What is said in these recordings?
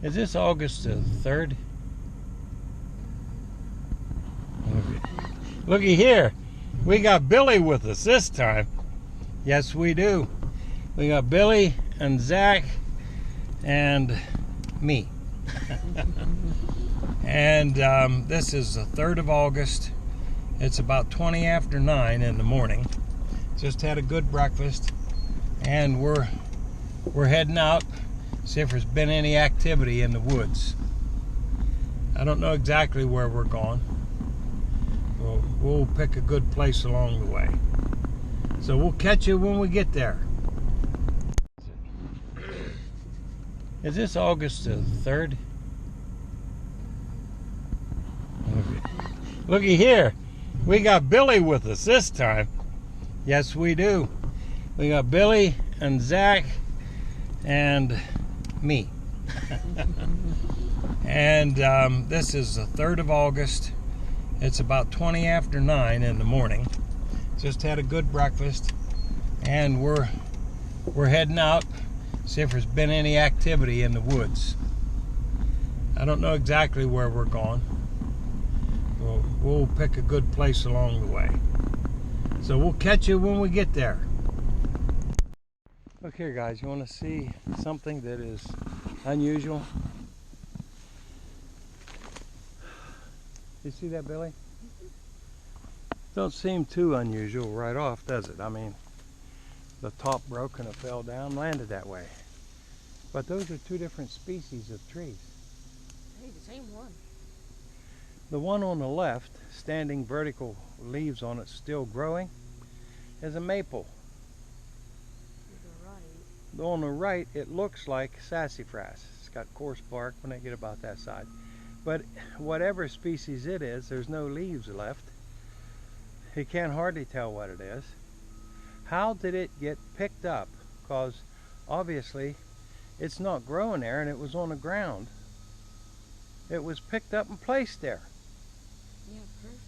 Is this August the 3rd? Looky here. We got Billy with us this time. Yes, we do. We got Billy and Zach and me. And this is the 3rd of August. It's about 20 after 9 in the morning. Just had a good breakfast. And we're heading out. See if there's been any activity in the woods. I don't know exactly where we're going. We'll pick a good place along the way. So we'll catch you when we get there. Is this August the 3rd? Looky here. We got Billy with us this time. Yes, we do. We got Billy and Zach and me. And this is the 3rd of August. It's about 20 after 9 in the morning. Just had a good breakfast. And we're heading out. See if there's been any activity in the woods. I don't know exactly where we're going. We'll pick a good place along the way. So we'll catch you when we get there. Look here, guys. You want to see something that is unusual? You see that, Billy? Don't seem too unusual right off, does it? I mean, the top broke and it fell down, landed that way. But those are two different species of trees. Hey, the same one. The one on the left, standing vertical, leaves on it still growing, is a maple. On the right, it looks like sassafras. It's got coarse bark when they get about that side. But whatever species it is, there's no leaves left. You can't hardly tell what it is. How did it get picked up? Because obviously it's not growing there and it was on the ground. It was picked up and placed there. Yeah, perfect.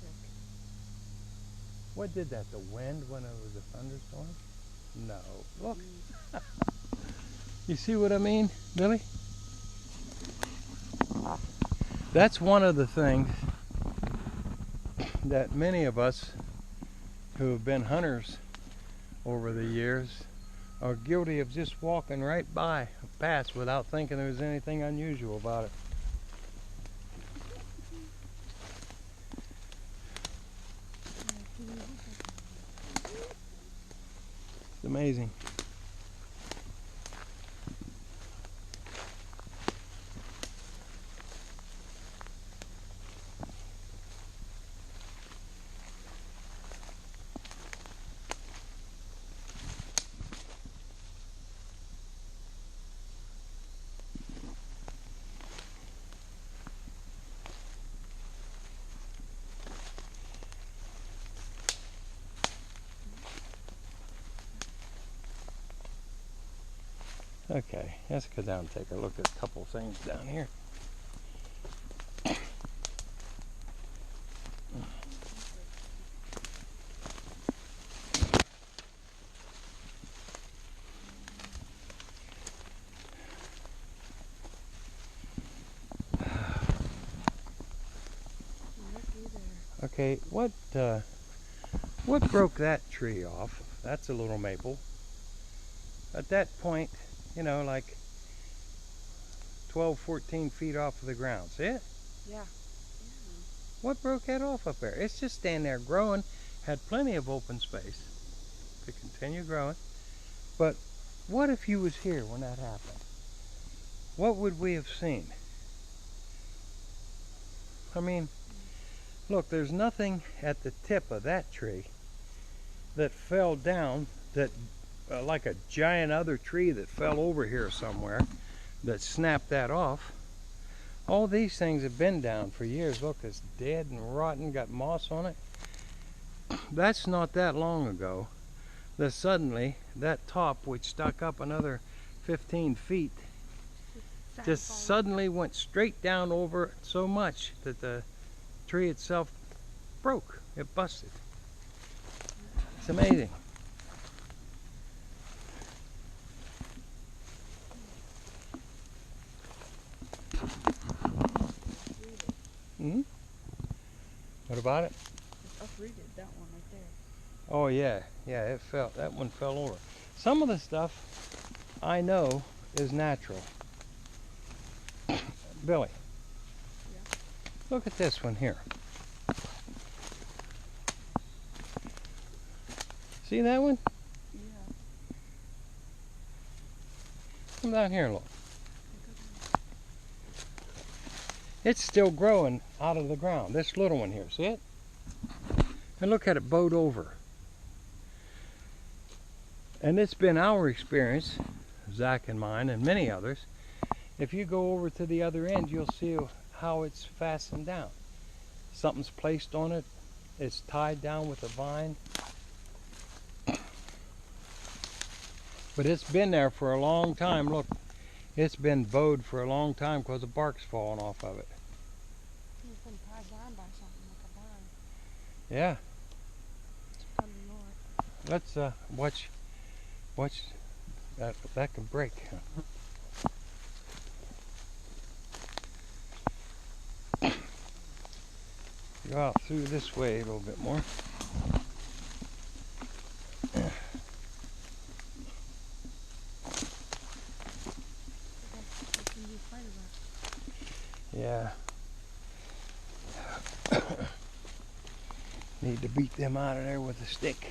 What did that? The wind when it was a thunderstorm? No. Look. You see what I mean, Billy? That's one of the things that many of us who have been hunters over the years are guilty of just walking right by, past, without thinking there was anything unusual about it. It's amazing. Okay, let's go down and take a look at a couple things down here. Okay, what broke that tree off? That's a little maple. At that point, you know, like 12, 14 feet off of the ground. See it? Yeah. What broke that off up there? It's just standing there growing, had plenty of open space to continue growing. But what if you was here when that happened? What would we have seen? I mean, look, there's nothing at the tip of that tree that fell down that like a giant other tree that fell over here somewhere that snapped that off. All these things have been down for years. Look, it's dead and rotten, got moss on it. That's not that long ago that suddenly that top, which stuck up another 15 feet, just suddenly went straight down over it so much that the tree itself broke. It busted. It's amazing. about it? Just uprooted that one right there. Oh yeah, yeah, it fell. That one fell over. Some of the stuff I know is natural. Billy, Yeah. look at this one here. See that one? Yeah. Come down here and look. It's still growing out of the ground. This little one here, see it? And look at it bowed over. And it's been our experience, Zach and mine and many others, if you go over to the other end, you'll see how it's fastened down. Something's placed on it. It's tied down with a vine. But it's been there for a long time. Look, it's been bowed for a long time because the bark's falling off of it. It's been tied down by something like a vine. Yeah. It's probably not. Let's watch that could break. Go out through this way a little bit more. Yeah. Need to beat them out of there with a stick.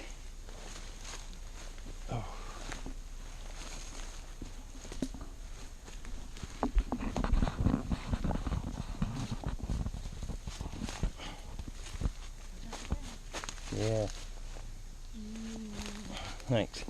Oh. Yeah. Thanks.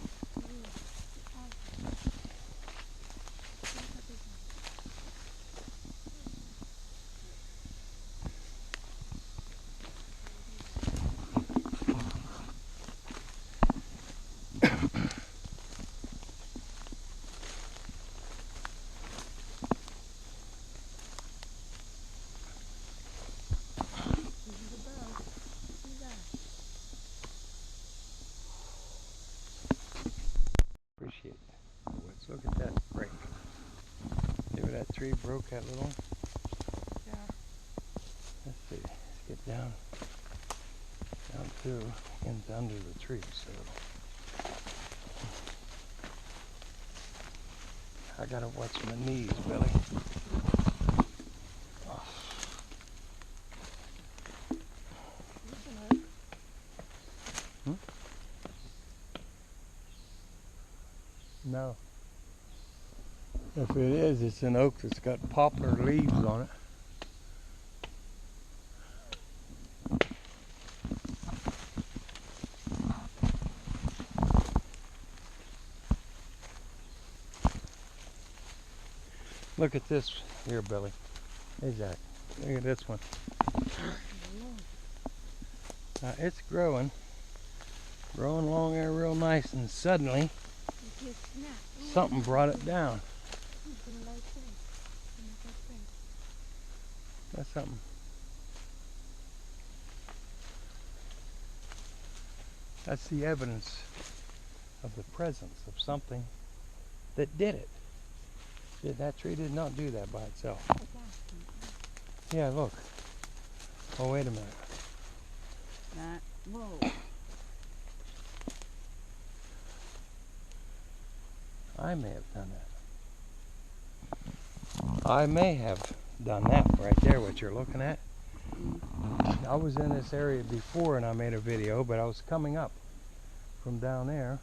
Appreciate it. Let's look at that break. See where that tree broke that little one? Yeah. Let's see. Let's get down through into under the tree. So I gotta watch my knees, Billy. Oh. Hmm? No. If it is, it's an oak that's got poplar leaves on it. Look at this here, Billy. Hey, Zach. Look at this one. It's growing along there real nice, and suddenly something brought it down. That's something. That's the evidence of the presence of something that did it. That tree did not do that by itself. Yeah, look. Oh, wait a minute. Whoa. I may have done that. I may have done that right there, what you're looking at. I was in this area before and I made a video, but I was coming up from down there.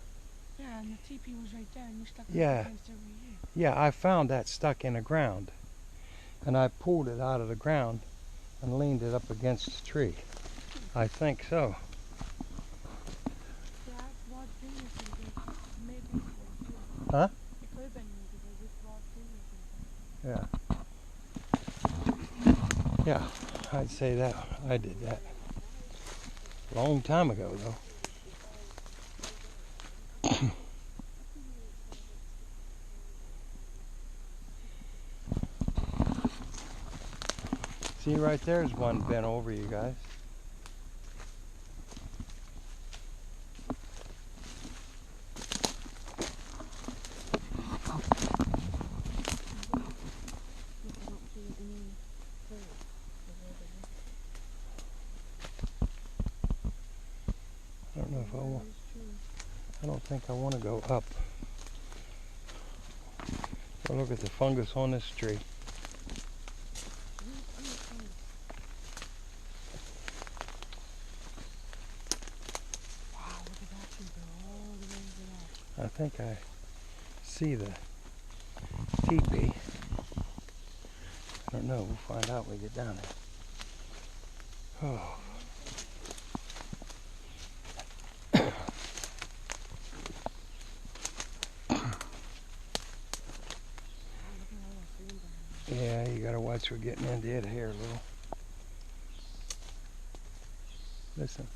Yeah, and the teepee was right there, and you stuck it Yeah. against over here. Yeah, I found that stuck in the ground. And I pulled it out of the ground and leaned it up against the tree. I think so. Yeah, broad fingers and maybe. Huh? It could have been maybe with broad fingers. Yeah. Yeah, I'd say that. I did that. Long time ago, though. See, right there's one bent over, you guys. if I don't think I want to go up. Well, look at the fungus on this tree. Wow, look at that tree go all the way to that. I think I see the teepee. I don't know. We'll find out when we get down there. Oh. Yeah, you gotta watch we're getting into it here a little. Listen.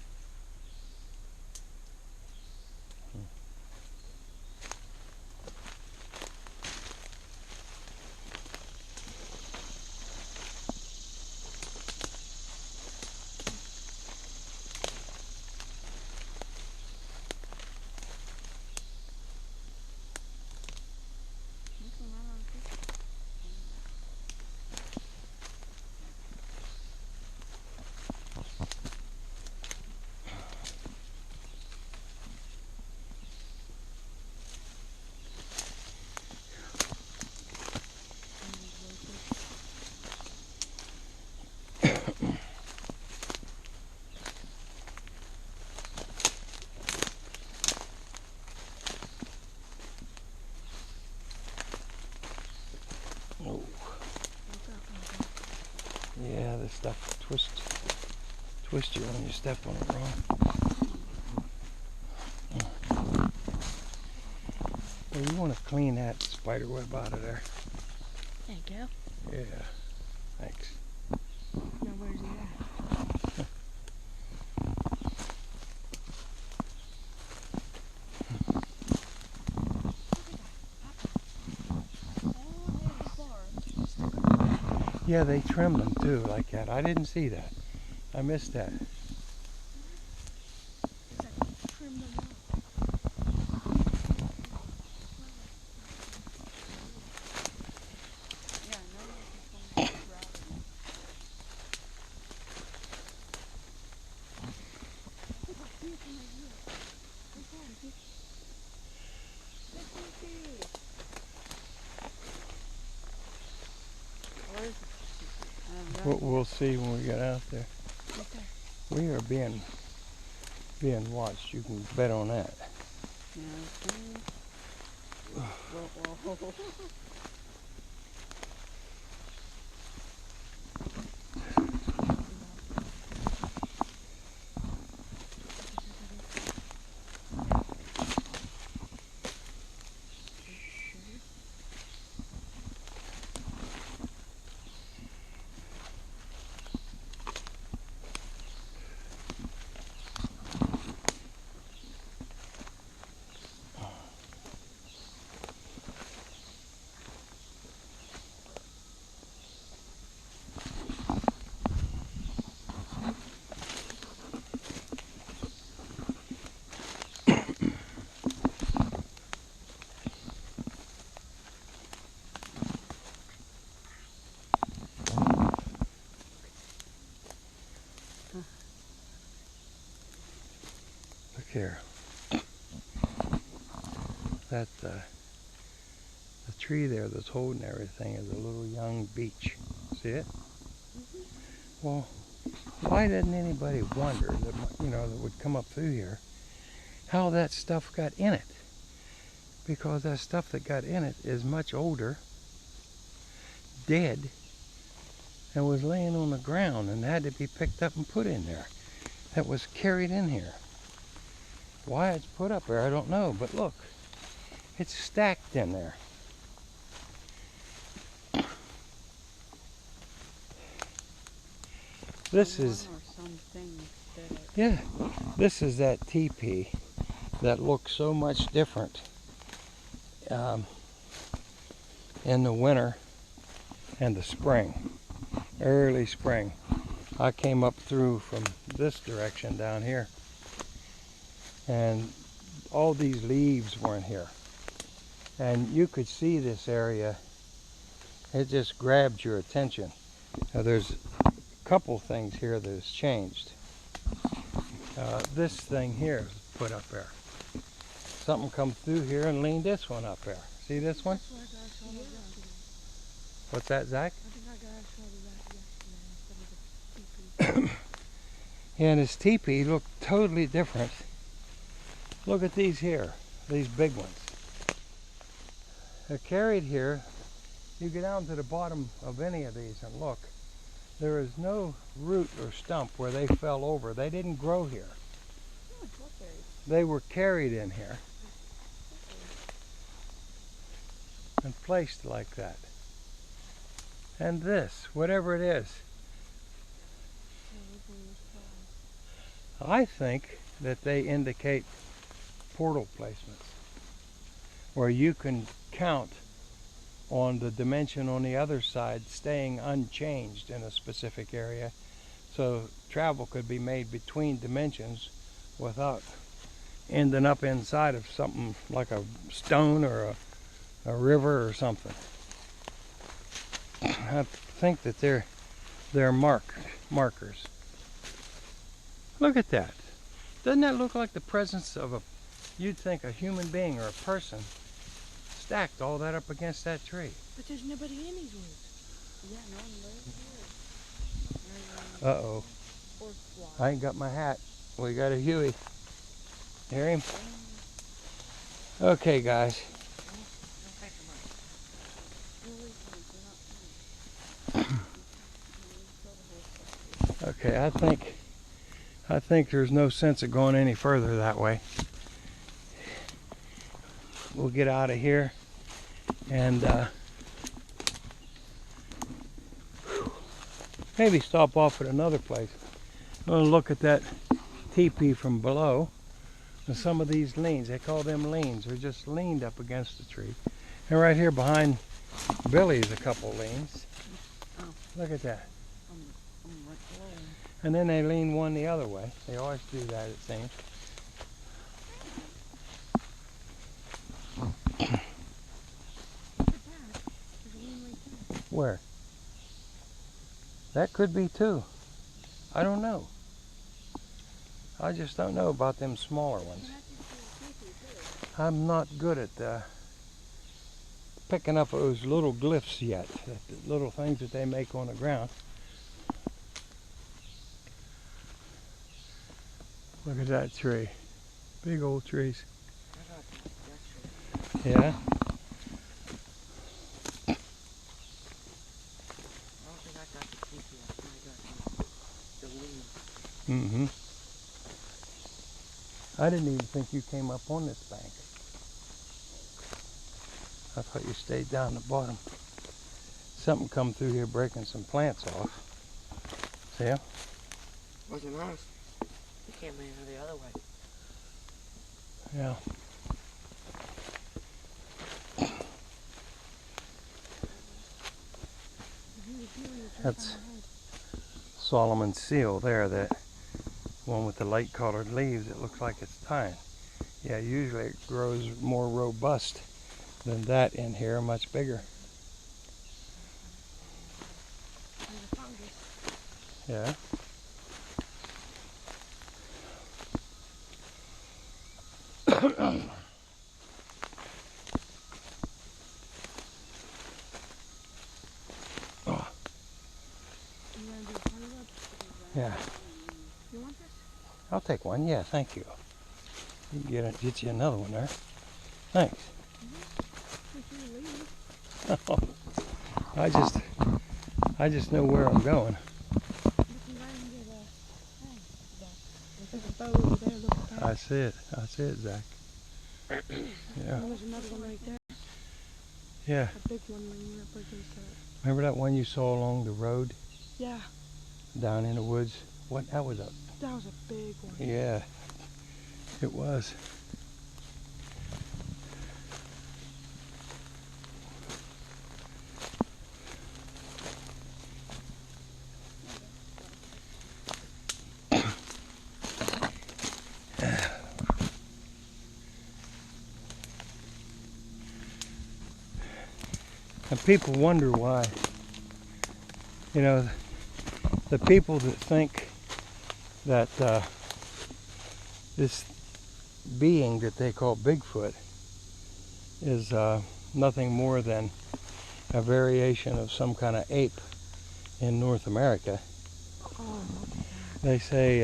Oh. Yeah, this stuff twist you when you step on it wrong. Well, you want to clean that spider web out of there. There you go. Yeah, thanks. Now where's he at? Yeah, they trim them too like that. I didn't see that. I missed that. Trim them out. Yeah, I know this is going to We'll see when we get out there. We are being watched. You can bet on that. Whoa. Look here. That the tree there that's holding everything is a little young beech. See it? Well, why didn't anybody wonder that, that would come up through here, how that stuff got in it? Because that stuff that got in it is much older, dead, and was laying on the ground and had to be picked up and put in there. That was carried in here. Why it's put up there, I don't know, but look, it's stacked in there. This is, yeah, this is that teepee that looks so much different in the winter and the spring, early spring. I came up through from this direction down here, and all these leaves were in here. And you could see this area, it just grabbed your attention. Now there's couple things here that has changed. This thing here is put up there. Something come through here and leaned this one up there. See this one? That's what I got a shot of yesterday. What's that, Zach? I think I got a shot of that yesterday instead of the teepee. And his teepee looked totally different. Look at these here, these big ones. They're carried here. You get down to the bottom of any of these and look. There is no root or stump where they fell over. They didn't grow here. They were carried in here and placed like that. And this, whatever it is, I think that they indicate portal placements where you can count on the dimension on the other side staying unchanged in a specific area, so travel could be made between dimensions without ending up inside of something like a stone or a river or something. I think that they're markers. Look at that. Doesn't that look like the presence of you'd think a human being or a person stacked all that up against that tree? But there's nobody in these woods. Yeah, no one lives here. Uh-oh. I ain't got my hat. We got a Huey. Hear him? Okay, guys. Okay, I think there's no sense of going any further that way. We'll get out of here and maybe stop off at another place. I'm going to look at that teepee from below and some of these leans. They call them leans. They're just leaned up against the tree. And right here behind Billy's a couple leans. Look at that. And then they lean one the other way. They always do that, it seems. Where? That could be too. I don't know. I just don't know about them smaller ones. I'm not good at picking up those little glyphs yet, the little things that they make on the ground. Look at that tree. Big old trees. Yeah? Mm-hmm. I didn't even think you came up on this bank. I thought you stayed down the bottom. Something come through here breaking some plants off. See ya? Wasn't us. He came in the other way. Yeah. That's Solomon's seal there, that one with the light colored leaves. It looks like it's tine. Yeah, usually it grows more robust than that in here, much bigger. Yeah. Yeah. You want this? I'll take one. Yeah, thank you. You can get you another one there. Thanks. I just know where I'm going. I see it, Zach. Yeah. There's another one right there. Yeah. A big one when you were breaking stuff. Remember that one you saw along the road? Yeah. Down in the woods? What? That was a big one. Yeah, it was. And people wonder why, you know, the people that think that this being that they call Bigfoot is nothing more than a variation of some kind of ape in North America. Oh, They say,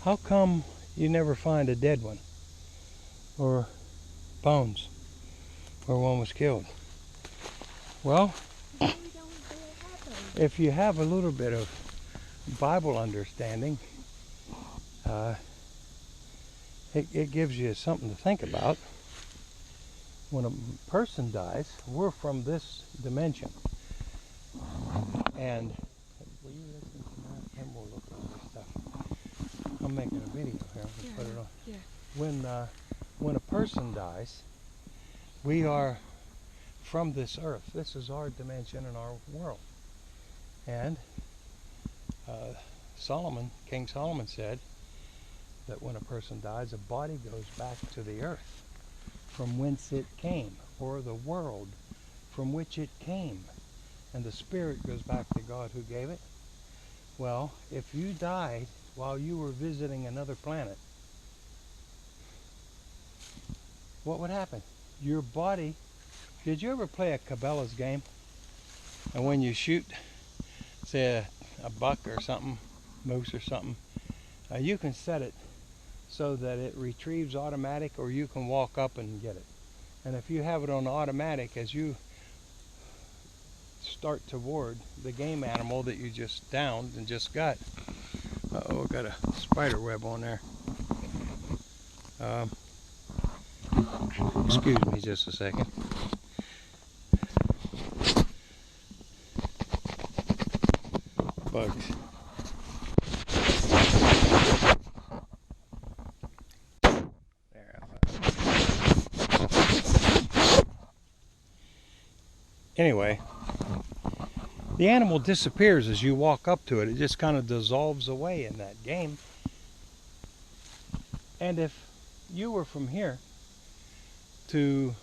how come you never find a dead one or bones where one was killed? Well, if you have a little bit of Bible understanding, it gives you something to think about. When a person dies, we're from this dimension. And will you listen to that? And we'll look at this stuff. I'm making a video here. Let's put it on. Yeah. When a person dies, we are from this earth. This is our dimension and our world. And King Solomon said that when a person dies, a body goes back to the earth from whence it came, or the world from which it came, and the spirit goes back to God who gave it. Well, if you died while you were visiting another planet, what would happen? Your body, did you ever play a Cabela's game? And when you shoot, say a buck or something, moose or something, you can set it so that it retrieves automatic, or you can walk up and get it. And if you have it on automatic, as you start toward the game animal that you just downed and just got, uh-oh, got a spider web on there. Excuse me just a second. Bugs. Anyway, the animal disappears as you walk up to it. It just kind of dissolves away in that game. And if you were from here to,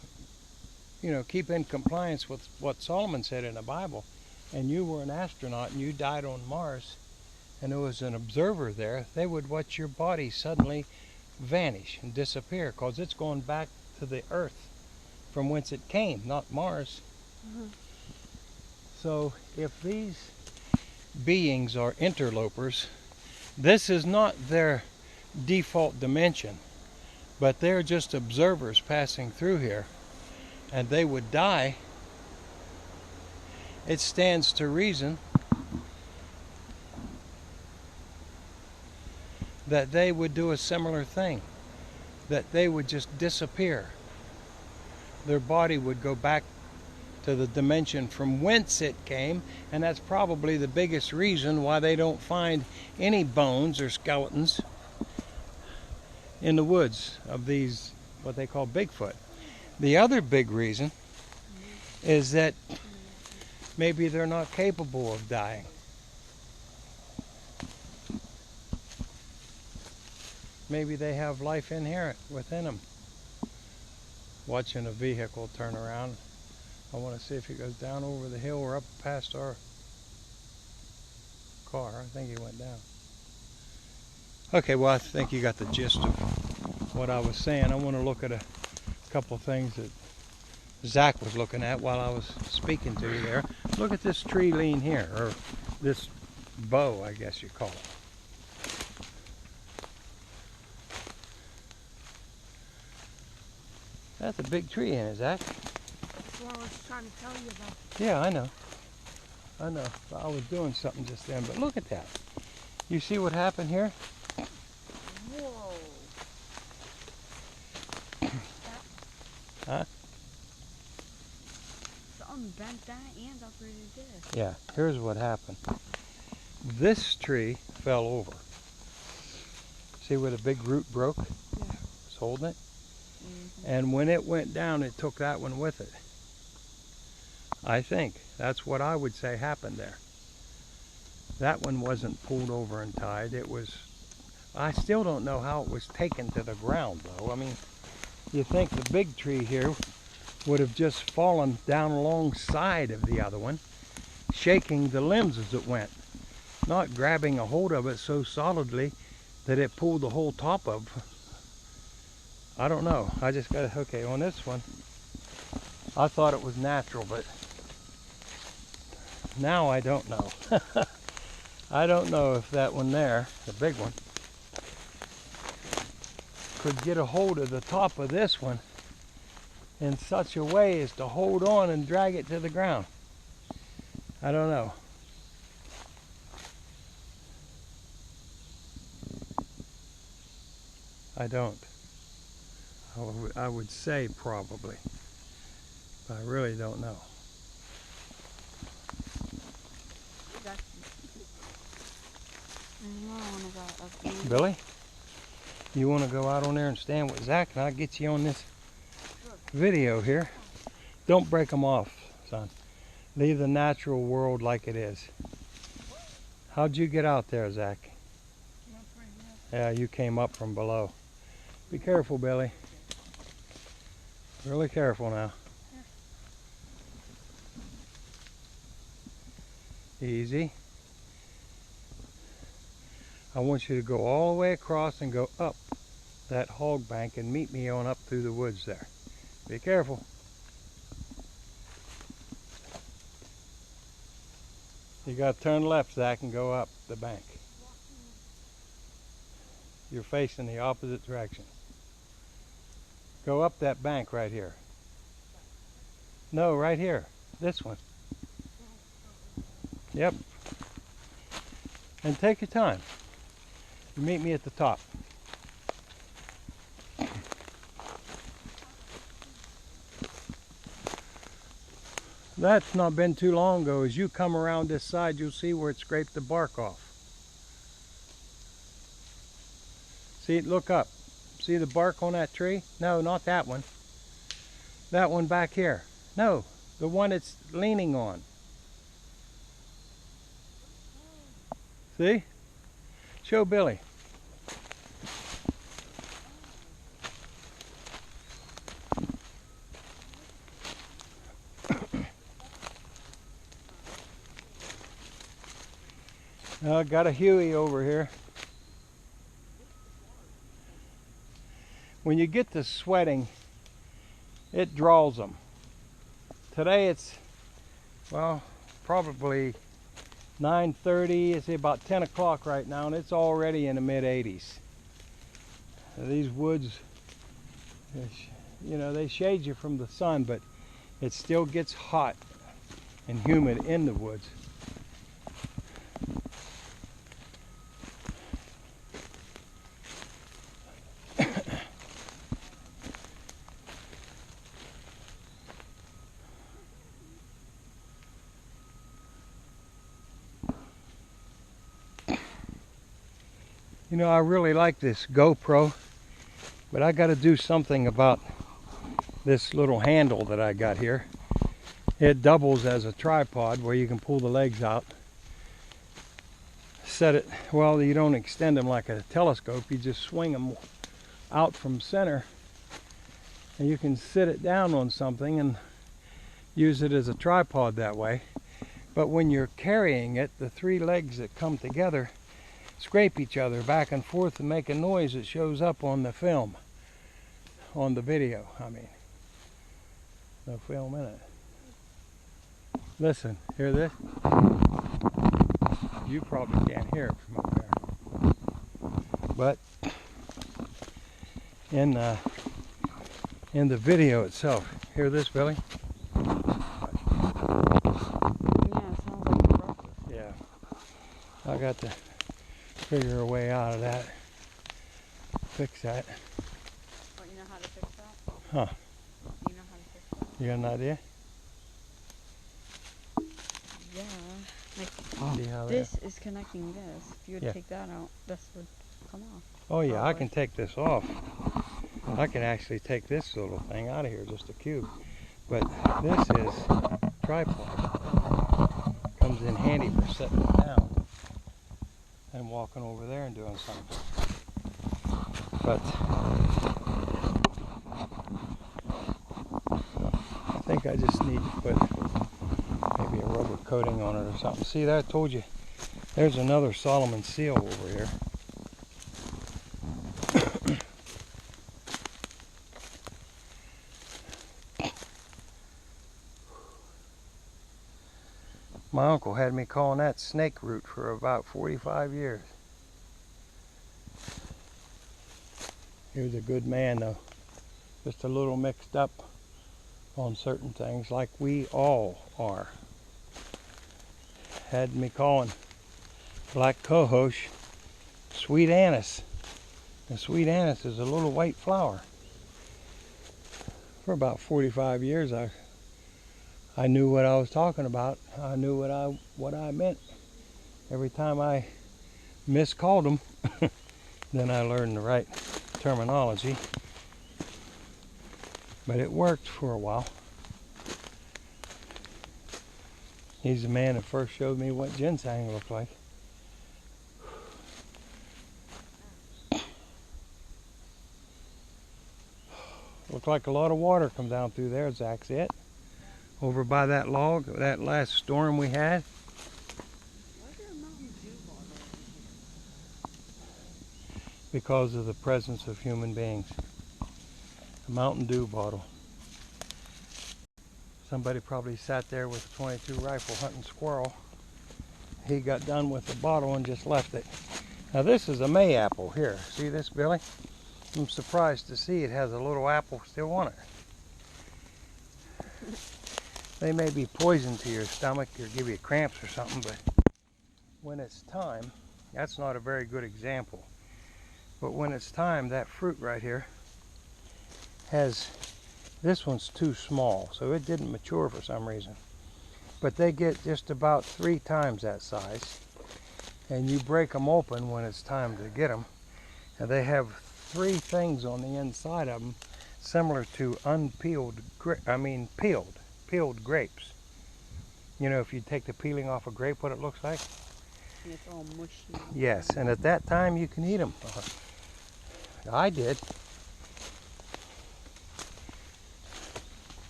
keep in compliance with what Solomon said in the Bible, and you were an astronaut and you died on Mars, and there was an observer there, they would watch your body suddenly vanish and disappear, because it's going back to the earth from whence it came, not Mars. Mm-hmm. So if these beings are interlopers, this is not their default dimension, but they're just observers passing through here, and they would die. It stands to reason that they would do a similar thing, that they would just disappear. Their body would go back to the dimension from whence it came, and that's probably the biggest reason why they don't find any bones or skeletons in the woods of these, what they call Bigfoot. The other big reason is that maybe they're not capable of dying. Maybe they have life inherent within them. Watching a vehicle turn around. I want to see if he goes down over the hill or up past our car. I think he went down. Okay, well, I think you got the gist of what I was saying. I want to look at a couple things that Zach was looking at while I was speaking to you there. Look at this tree lean here, or this bow, I guess you call it. That's a big tree in it, Zach. That's what I was trying to tell you about. Yeah, I know. I was doing something just then, but look at that. You see what happened here? Whoa. Huh? Something bent that and uprooted this. Yeah, here's what happened. This tree fell over. See where the big root broke? Yeah. It's holding it. Mm-hmm. And when it went down, it took that one with it. I think that's what I would say happened there. That one wasn't pulled over and tied. It was, I still don't know how it was taken to the ground though. I mean, you think the big tree here would have just fallen down alongside of the other one, shaking the limbs as it went, not grabbing a hold of it so solidly that it pulled the whole top of I don't know. I just got to, okay, on this one, I thought it was natural, but now I don't know. I don't know if that one there, the big one, could get a hold of the top of this one in such a way as to hold on and drag it to the ground. I don't know. I don't. I would say probably, but I really don't know. Billy, you want to go out on there and stand with Zach, and I'll get you on this video here. Don't break them off, son. Leave the natural world like it is. How'd you get out there, Zach? Yeah, you came up from below. Be careful, Billy. Really careful now. Easy. I want you to go all the way across and go up that hog bank and meet me on up through the woods there. Be careful. You got to turn left, Zach, and go up the bank. You're facing the opposite direction. Go up that bank right here. No, right here. This one. Yep. And take your time. You meet me at the top. That's not been too long ago. As you come around this side, you'll see where it scraped the bark off. See, look up. See the bark on that tree? No, not that one. That one back here. No, the one it's leaning on. See? Show Billy. Got a Huey over here. When you get to sweating, it draws them. Today it's, well, probably 9:30. It's about 10 o'clock right now, and it's already in the mid-80s. These woods, you know, they shade you from the sun, but it still gets hot and humid in the woods. You know, I really like this GoPro, but I got to do something about this little handle that I got here. It doubles as a tripod where you can pull the legs out. Set it, well, you don't extend them like a telescope, you just swing them out from center, and you can sit it down on something and use it as a tripod that way. But when you're carrying it, the three legs that come together scrape each other back and forth and make a noise that shows up on the film, on the video, I mean. No film in it. Listen, hear this? You probably can't hear it from up there. But in the video itself, hear this, Billy? Yeah, it sounds like a rough. Yeah. I got to figure a way out of that. Fix that. But you know how to fix that? Huh. You know how to fix that? You got an idea? Yeah. Like, See how this is connecting this. If you would Yeah. take that out, this would come off. Oh yeah, I Probably. can take this off. I can actually take this little thing out of here, just a cube. But this is tripod. Comes in handy for setting it down and walking over there and doing something. But I think I just need to put maybe a rubber coating on it or something. See there, I told you, there's another Solomon seal over here. My uncle had me calling that snake root for about 45 years. He was a good man though. Just a little mixed up on certain things like we all are. Had me calling black cohosh sweet anise. And sweet anise is a little white flower. For about 45 years I knew what I was talking about. I knew what I meant. Every time I miscalled them, then I learned the right terminology. But it worked for a while. He's the man that first showed me what ginseng looked like. Looked like a lot of water come down through there, Zach said. Over by that log, that last storm we had. Why is there a Mountain Dew bottle over here? Because of the presence of human beings. A Mountain Dew bottle. Somebody probably sat there with a .22 rifle hunting squirrel. He got done with the bottle and just left it. Now this is a May apple here. See this, Billy? I'm surprised to see it has a little apple still on it. They may be poison to your stomach or give you cramps or something, but when it's time, that's not a very good example. But when it's time, that fruit right here has, this one's too small, so it didn't mature for some reason. But they get just about 3 times that size, and you break them open when it's time to get them, and they have 3 things on the inside of them similar to unpeeled, peeled grapes. You know, if you take the peeling off a grape, what it looks like? And it's all mushy. Yes, and at that time you can eat them. I did.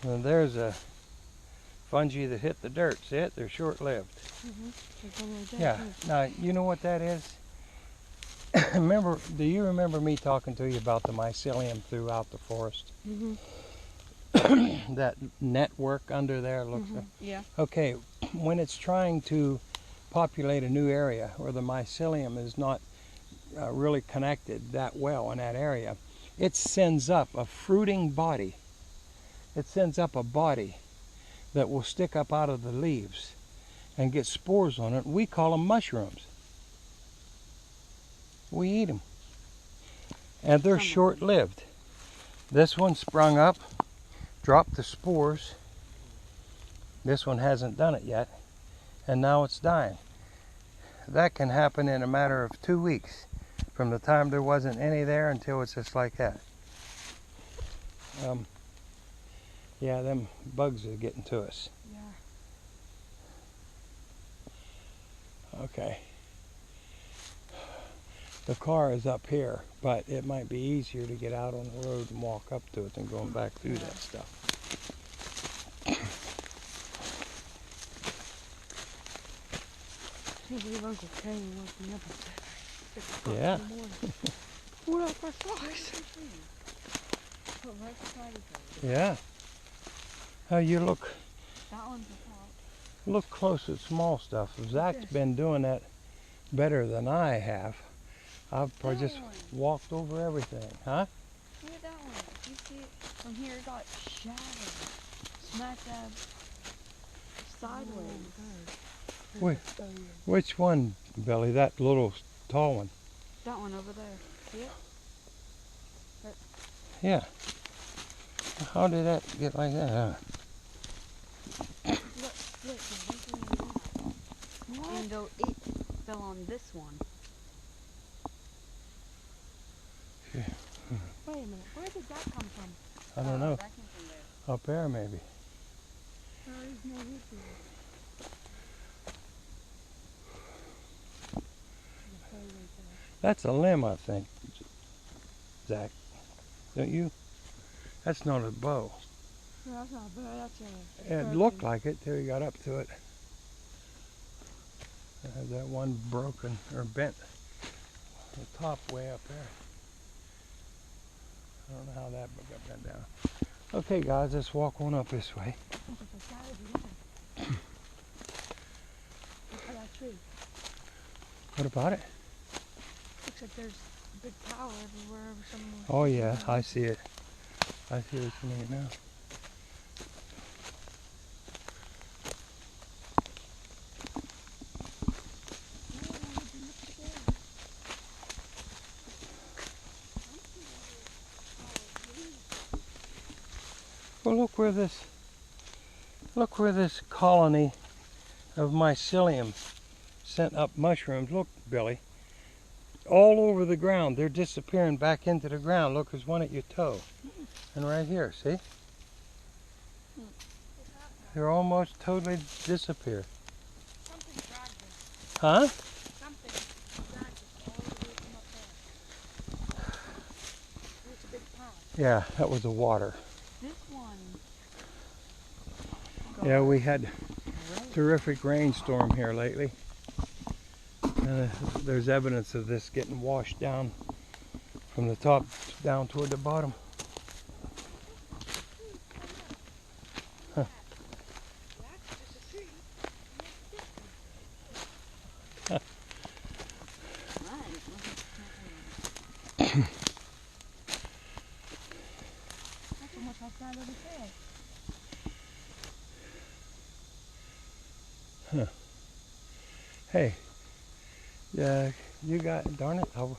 And there's a fungi that hit the dirt. See it? They're short-lived. Yeah. Now, you know what that is? Do you remember me talking to you about the mycelium throughout the forest? That network under there looks like. Yeah. Okay, when it's trying to populate a new area where the mycelium is not really connected that well in that area, it sends up a fruiting body. It sends up a body that will stick up out of the leaves and get spores on it. We call them mushrooms. We eat them. And they're short-lived. This one sprung up, dropped the spores. This one hasn't done it yet, and now it's dying. That can happen in a matter of 2 weeks, from the time there wasn't any there until it's just like that. Yeah, them bugs are getting to us. Yeah. Okay. The car is up here, but it might be easier to get out on the road and walk up to it than going back through that stuff. I can't believe Uncle Kane woke me up at 6 o'clock Yeah. in the morning. What up for socks? Yeah. Oh, you look That one's a look close at small stuff. Zach's been doing that better than I have. I've probably just walked over everything, huh? Look at that one. You see it from here, it got shattered. Smack dab sideways. Which one, Billy? That little tall one? That one over there. See it? Yeah. How did that get like that, huh? And though it fell on this one. Yeah. Wait a minute, where did that come from? I don't know. That came from there. Up there, maybe. There is no root here. That's a limb, I think, Zach. Don't you? That's not a bow. No, that's not bad. That's a. It looked like it till you got up to it. It had that one broken or bent, the top way up there. I don't that down. Okay, guys, let's walk on up this way. Look at that tree. What about it? Looks like there's a big tower everywhere. Somewhere. Oh yeah, I see it. I see what you mean now. Well, look where this colony of mycelium sent up mushrooms. Look, Billy, all over the ground. They're disappearing back into the ground. Look, there's one at your toe, and right here. See? They're almost totally disappeared. Something dragged it. Huh? Something dragged it all the way from up there. It's a big pond. Yeah, that was the water. This one. Yeah, we had terrific rainstorm here lately. And there's evidence of this getting washed down from the top down toward the bottom. Huh. Huh. Hey, yeah, you got, darn it, I'll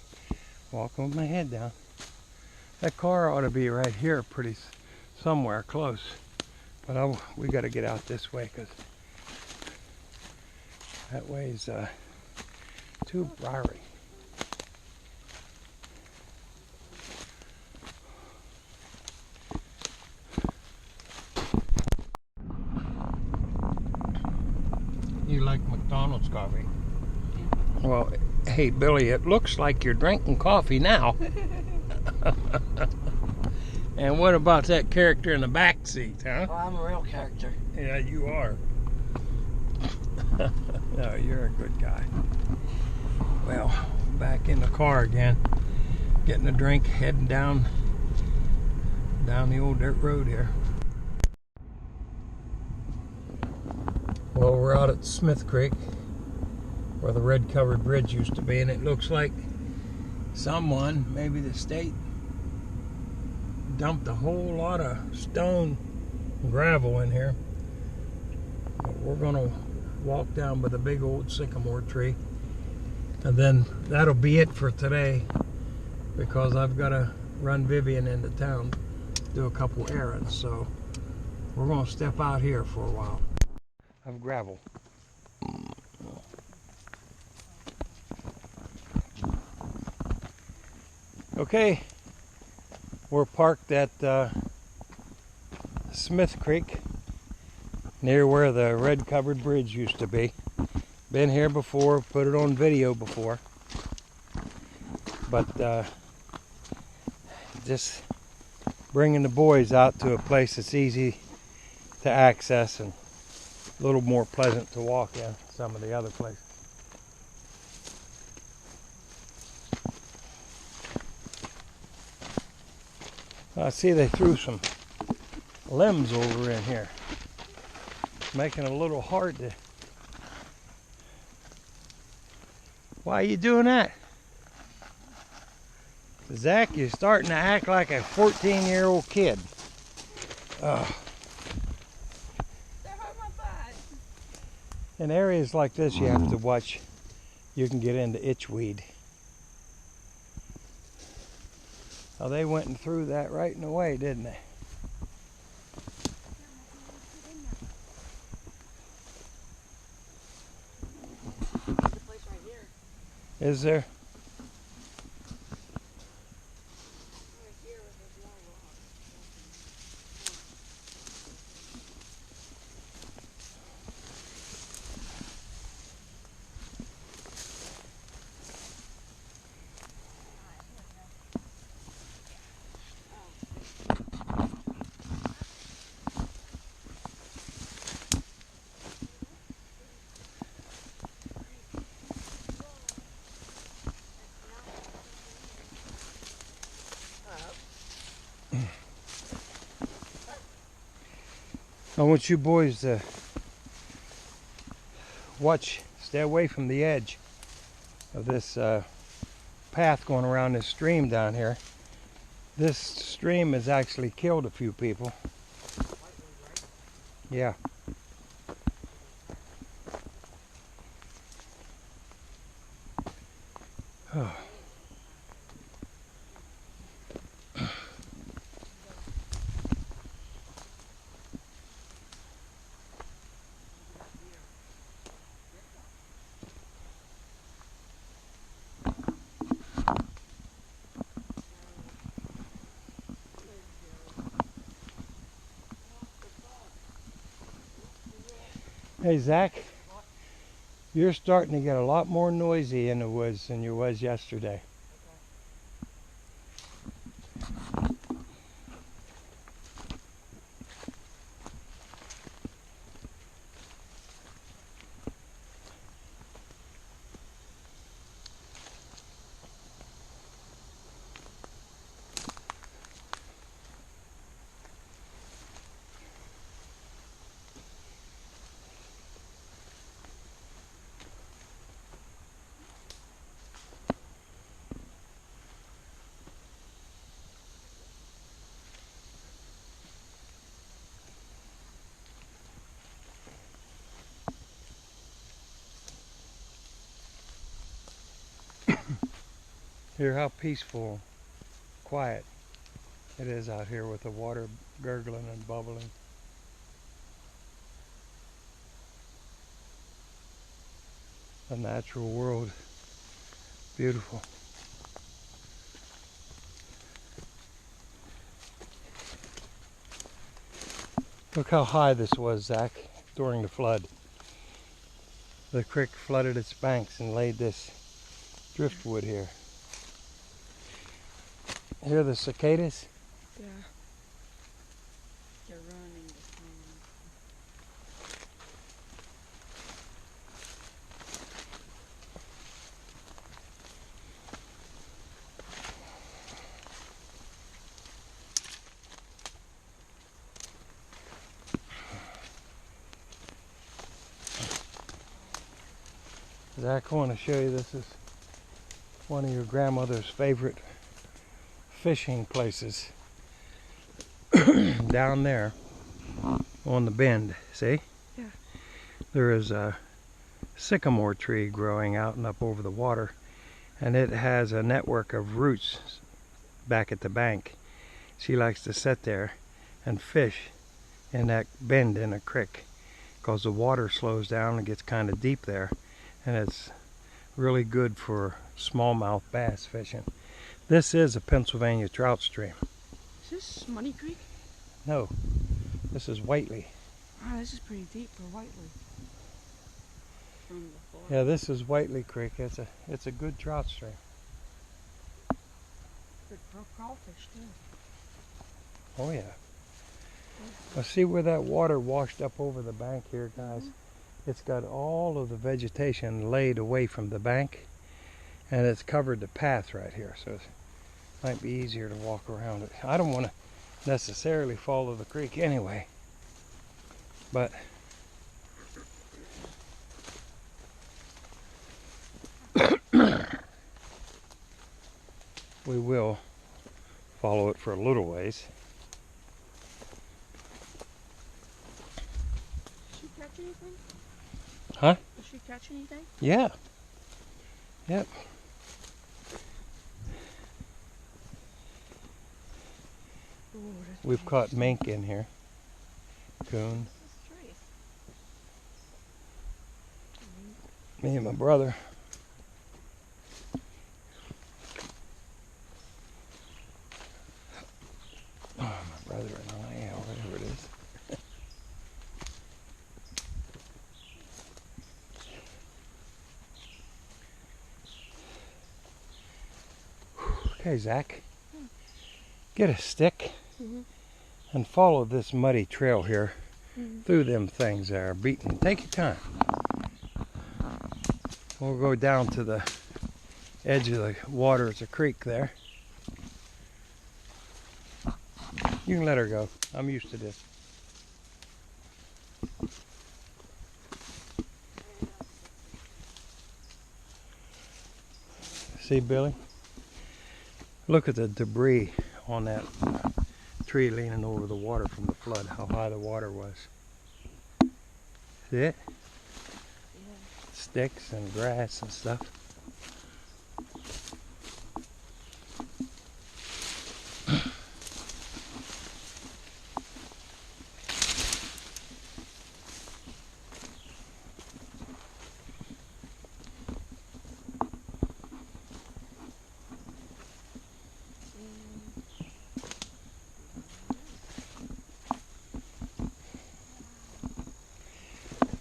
walk with my head down. That car ought to be right here somewhere close. But we got to get out this way because that way's too briary. You like McDonald's coffee? Yeah. Well, hey Billy, it looks like you're drinking coffee now. And what about that character in the back seat, huh? Oh, I'm a real character. Yeah, you are. No, you're a good guy. Well, back in the car again, getting a drink, heading down the old dirt road here. Well, we're out at Smith Creek, where the red covered bridge used to be, and it looks like someone, maybe the state, dumped a whole lot of stone and gravel in here. But we're gonna walk down by the big old sycamore tree, and then that'll be it for today, because I've got to run Vivian into town, do a couple errands. So we're gonna step out here for a while. Of gravel. Okay, we're parked at Smith Creek, near where the red covered bridge used to be. Been here before, put it on video before, but just bringing the boys out to a place that's easy to access and a little more pleasant to walk in some of the other places. I see they threw some limbs over in here, making it a little hard to... Why are you doing that? Zach, you're starting to act like a 14-year-old kid. In areas like this, you have to watch. You can get into itchweed. Oh, they went and threw that right in the way, didn't they? There's a place right here. Is there? Right here with those long rocks. I want you boys to stay away from the edge of this path going around this stream down here. This stream has actually killed a few people. Yeah. Oh. Hey Zach, you're starting to get a lot more noisy in the woods than you was yesterday. Hear how peaceful, quiet it is out here with the water gurgling and bubbling. The natural world, beautiful. Look how high this was, Zach, during the flood. The creek flooded its banks and laid this driftwood here. Hear the cicadas? Yeah. They're running this morning. Zach, I want to show you, this is one of your grandmother's favorite fishing places. Down there on the bend, see? Yeah. There is a sycamore tree growing out and up over the water, and it has a network of roots back at the bank. She likes to sit there and fish in that bend in a creek because the water slows down and gets kind of deep there, and it's really good for smallmouth bass fishing. This is a Pennsylvania trout stream. Is this Muddy Creek? No, this is Whiteley. Wow, this is pretty deep for Whiteley. From the forest. Yeah, this is Whiteley Creek. It's a good trout stream. Good for crawfish too. Oh yeah. Now see where that water washed up over the bank here, guys? It's got all of the vegetation laid away from the bank, and it's covered the path right here, so it might be easier to walk around it. I don't want to necessarily follow the creek anyway, but we will follow it for a little ways. Did she catch anything? Huh? Did she catch anything? Yeah. Yep. Ooh, that's We've pretty caught interesting. mink in here. Coon. This is trace. Me and my brother. Oh, my brother and I, or whatever it is. Okay, Zach. Get a stick and follow this muddy trail here through them things that are beaten. Take your time. We'll go down to the edge of the water. It's a creek there. You can let her go. I'm used to this. See, Billy? Look at the debris on that tree leaning over the water from the flood, how high the water was. See it? Yeah. Sticks and grass and stuff.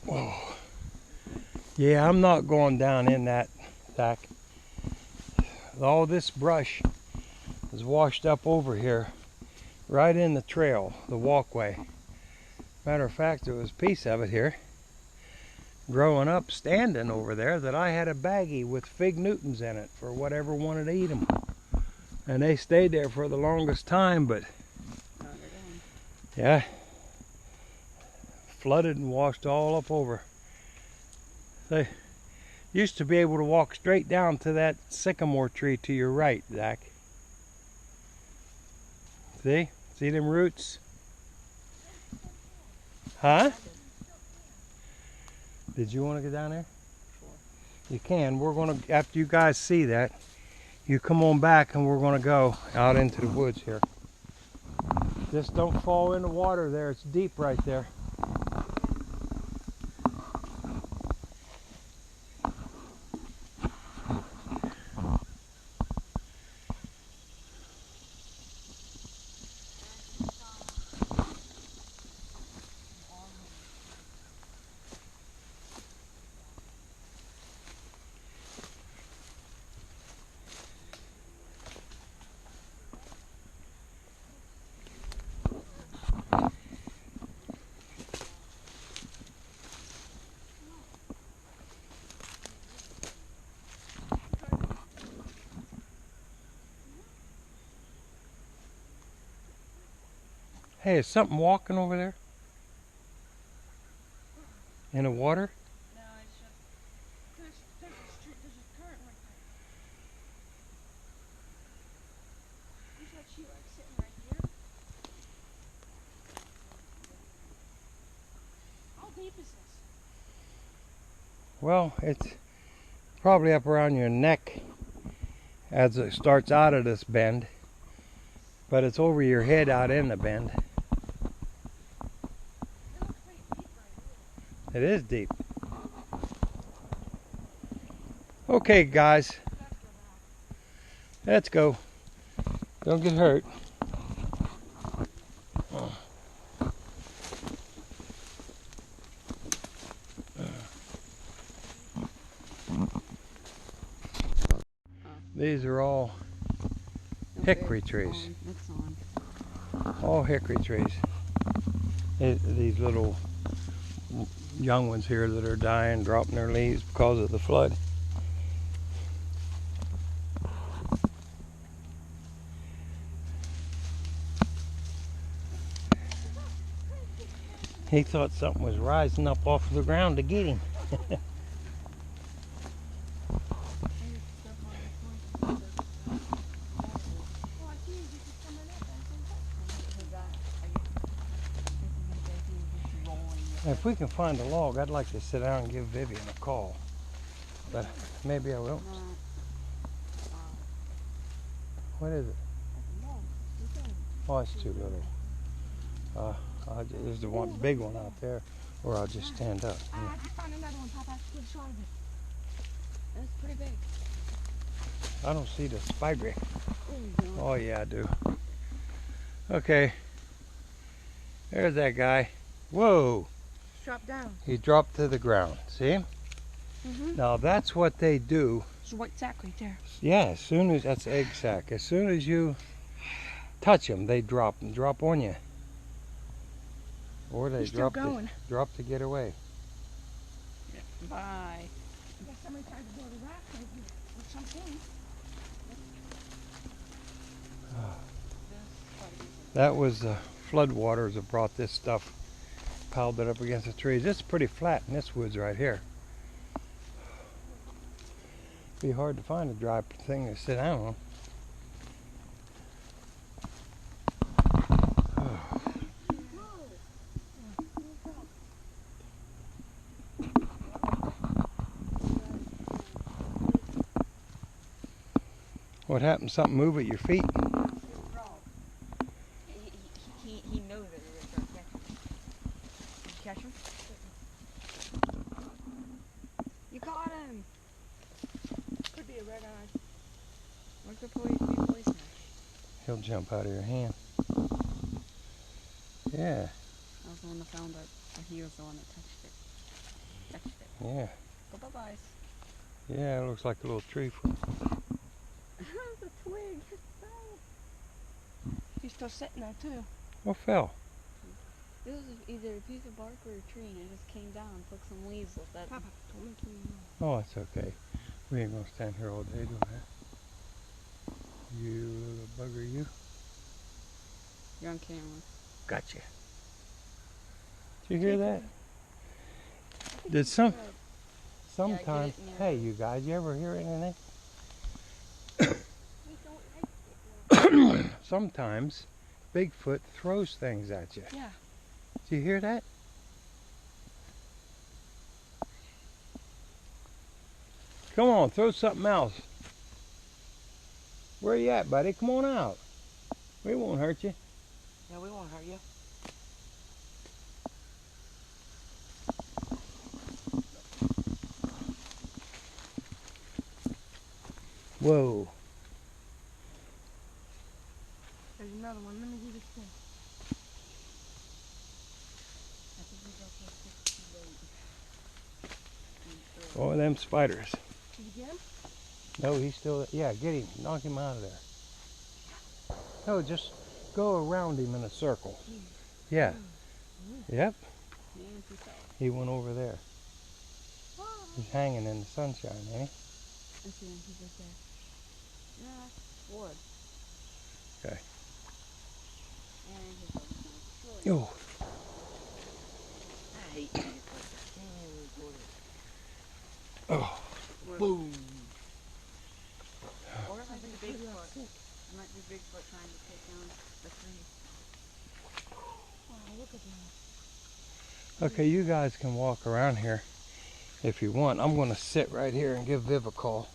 Whoa. Yeah, I'm not going down in that, Zach. All this brush is washed up over here, right in the trail, the walkway. Matter of fact, there was a piece of it here, growing up, standing over there, that I had a baggie with fig Newtons in it for whatever wanted to eat them. And they stayed there for the longest time, but yeah, flooded and washed all up over. They used to be able to walk straight down to that sycamore tree to your right, Zach. See? See them roots? Huh? Did you want to go down there? Sure. You can. We're going to, after you guys see that, you come on back and we're going to go out into the woods here. Just don't fall in the water there. It's deep right there. Hey, is something walking over there? In the water? No, it's just there's a current right there. You said she like sitting right here. How deep is this? Well, it's probably up around your neck as it starts out of this bend, but it's over your head out in the bend. It looks pretty deep right here. It is deep. Okay, guys, let's go. Don't get hurt. These are all hickory trees. It's on. All hickory trees. These little young ones here that are dying, dropping their leaves because of the flood. He thought something was rising up off the ground to get him. If we can find a log, I'd like to sit down and give Vivian a call. But maybe I will. What is it? Oh, it's too little. There's the one big one out there, or I'll just stand up. I found another one, Papa. Get a shot of it. That's pretty big. I don't see the spider. There you go. Oh yeah, I do. Okay. There's that guy. Whoa! Drop down. He dropped to the ground. See him? Mm-hmm. Now that's what they do. There's a white sack right there. Yeah, as soon as that's egg sac. As soon as you touch them, they drop and drop on you. Or they He's still drop going. to get away. Bye. I guess somebody tried to build a raft right here or something. That was flood waters that brought this stuff, piled it up against the trees. It's pretty flat in this woods right here. Be hard to find a dry thing to sit down on. What happened? Something move at your feet? He knows that we're going to start catching him. Did you catch him? You caught him! Could be a red eye. What could be poison? He'll jump out of your hand. Yeah. I was the one that found it, or he was the one that touched it. Yeah. Go bye-byes. Yeah, it looks like a little tree fruit. It's a twig. It fell. He's still sitting there too. What fell? It was either a piece of bark or a tree, and it just came down and took some leaves with that. Papa, don't make me know. Oh, it's okay. We ain't gonna stand here all day doing that. You little bugger, you. You're on camera. Gotcha. Did you hear that? Did sometimes, hey, you guys, you ever hear anything? Sometimes Bigfoot throws things at you. Yeah. Do you hear that? Come on, throw something else. Where you at, buddy? Come on out. We won't hurt you. Yeah, we won't hurt you. Whoa. There's another one. Let me do this thing. Oh, them spiders. Did you get him? No, he's still, yeah, get him. Knock him out of there. No, just go around him in a circle. Yeah. Yep. He went over there. He's hanging in the sunshine, eh? I see him. He's right there. Yeah, that's wood. Okay. And his Oh. I hate you. Oh. Boom. Or it might be Bigfoot. It might be Bigfoot trying to take down the tree. Wow, look at that. Okay, you guys can walk around here if you want. I'm going to sit right here and give Viv a call.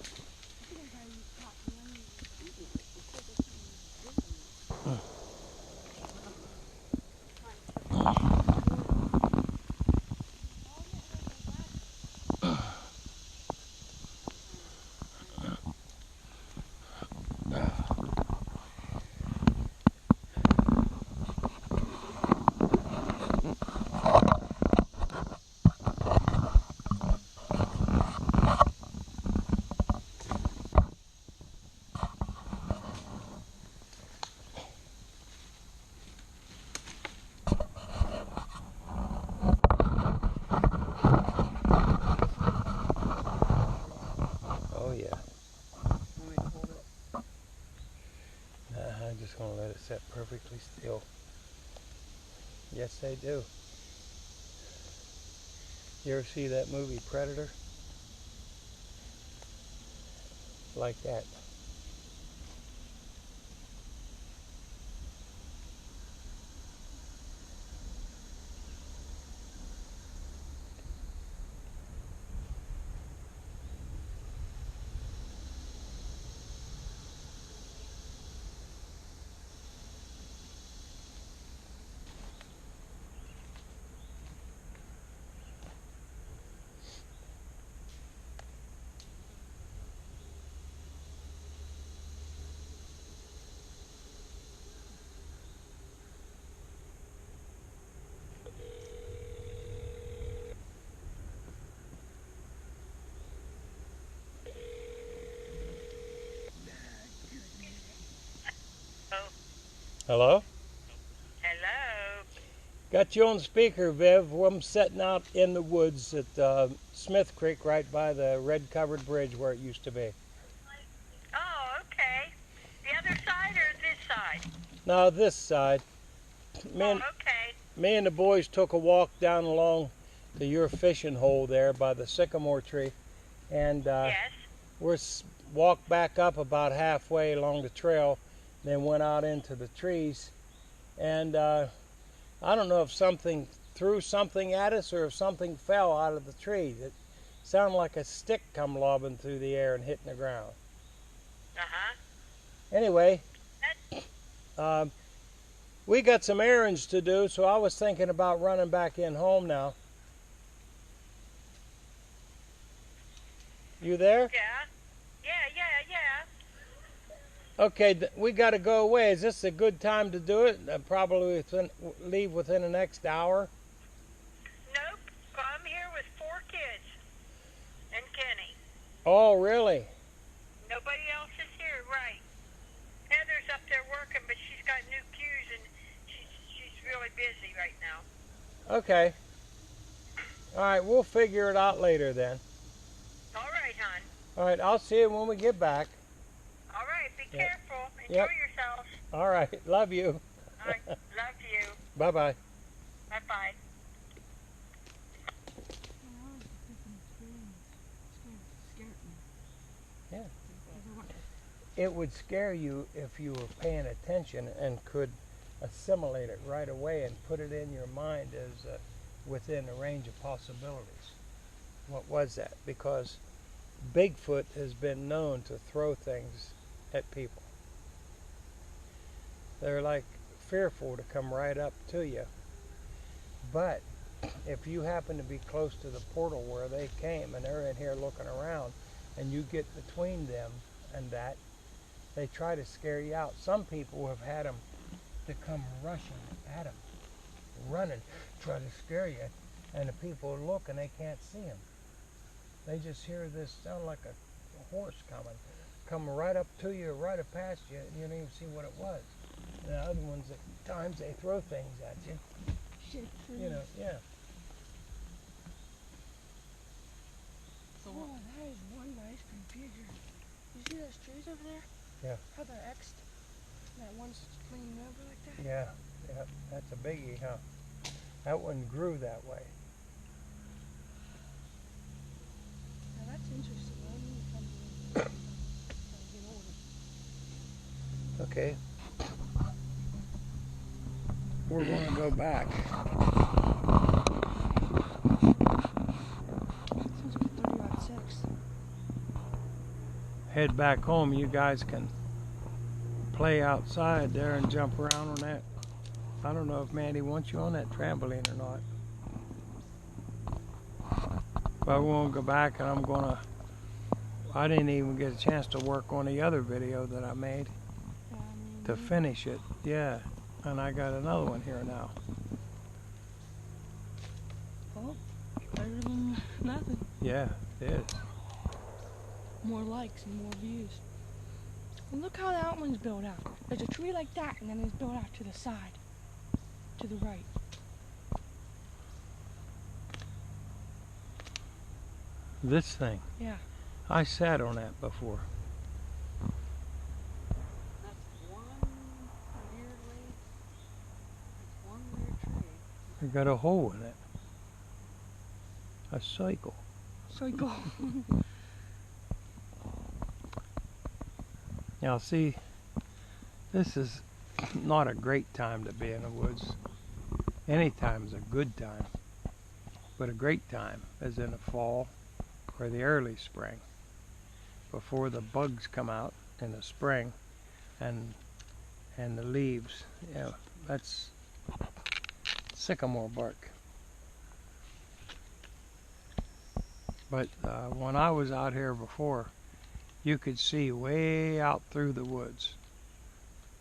Oh yeah. I'm just going to let it set perfectly still. Yes, they do. You ever see that movie Predator? Like that. Hello? Hello. Got you on speaker, Viv. I'm sitting out in the woods at Smith Creek right by the red covered bridge where it used to be. Oh, okay. The other side or this side? Now this side. Oh, okay. Me and the boys took a walk down along to your fishing hole there by the sycamore tree. And Yes. walked back up about halfway along the trail, then went out into the trees, and I don't know if something threw something at us or if something fell out of the tree. It sounded like a stick come lobbing through the air and hitting the ground. Uh-huh. Anyway, we got some errands to do, so I was thinking about running back in home now. You there? Yeah. Yeah. Okay, we got to go away. Is this a good time to do it? Probably leave within the next hour. Nope. I'm here with 4 kids and Kenny. Oh, really? Nobody else is here, right? Heather's up there working, but she's got new cues and she's really busy right now. Okay. All right, we'll figure it out later then. All right, hon. All right, I'll see you when we get back. All right, be Yep. careful. Enjoy Yep. yourselves. All right, love you. All right, love you. Bye-bye. Bye-bye. Yeah. It would scare you if you were paying attention and could assimilate it right away and put it in your mind as within the range of possibilities. What was that? Because Bigfoot has been known to throw things at people. They're like fearful to come right up to you. But if you happen to be close to the portal where they came and they're in here looking around and you get between them and that, they try to scare you out. Some people have had them to come rushing at them, running, try to scare you, and the people look and they can't see them. They just hear this sound like a horse come right up to you, right up past you, and you don't even see what it was. And the other ones, at times, they throw things at you. You know, yeah. Oh, that is one nice green feature. You see those trees over there? Yeah. How they're X'd? That one's leaning over like that? Yeah, that's a biggie, huh? That one grew that way. Now that's interesting. I need to come to get older. Okay. We're going to go back. Sounds like a 30-06. Head back home. You guys can play outside there and jump around on that. I don't know if Mandy wants you on that trampoline or not. But we're going to go back, and I didn't even get a chance to work on the other video that I made to finish it. Yeah, and I got another one here now. Oh, better than nothing. Yeah, it is. More likes and more views. And look how that one's built out. There's a tree like that, and then it's built out to the side, to the right. This thing. Yeah. I sat on that before. That's one weird tree. It got a hole in it. A cycle. Cycle. Now see, this is not a great time to be in the woods. Any time's a good time. But a great time is in the fall or the early spring, before the bugs come out in the spring and the leaves. Yeah, that's sycamore bark. But when I was out here before, you could see way out through the woods.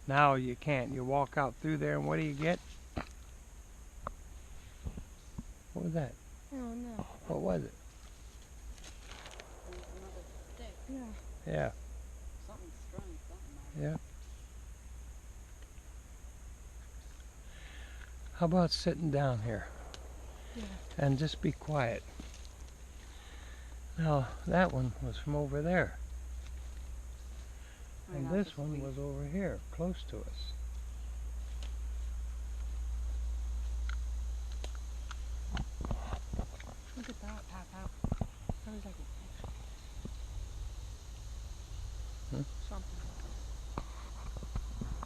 Now you can't. You walk out through there and what do you get? What was that? Oh no. What was it? Another stick. Yeah. Yeah. Something strung something on it. Yeah. How about sitting down here Yeah. and just be quiet? Now, that one was from over there. I And know, this it's one sweet. was over here, close to us. Look at that pop out. That was like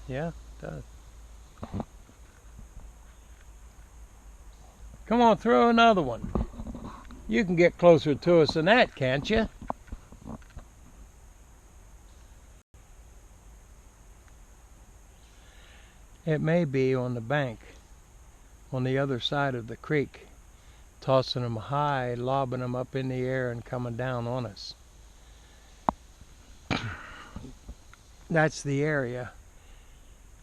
Yeah, it does. Come on, throw another one. You can get closer to us than that, can't you? It may be on the bank, on the other side of the creek, tossing them high, lobbing them up in the air and coming down on us. That's the area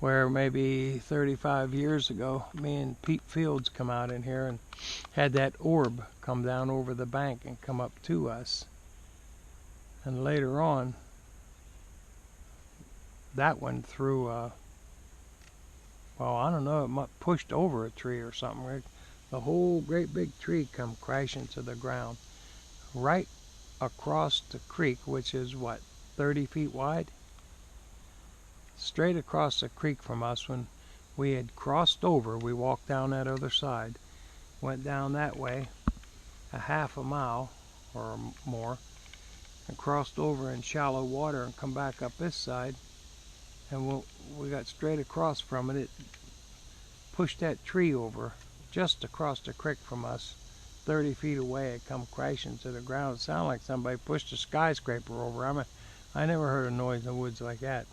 where maybe 35 years ago, me and Pete Fields come out in here and had that orb come down over the bank and come up to us. And later on, that one threw, well, I don't know, it pushed over a tree or something. The whole great big tree come crashing to the ground right across the creek, which is what, 30 feet wide? Straight across the creek from us. When we had crossed over, we walked down that other side, went down that way a half a mile or more, and crossed over in shallow water and come back up this side, and we got straight across from it. It pushed that tree over just across the creek from us, 30 feet away. It come crashing to the ground. It sounded like somebody pushed a skyscraper over. I never heard a noise in the woods like that.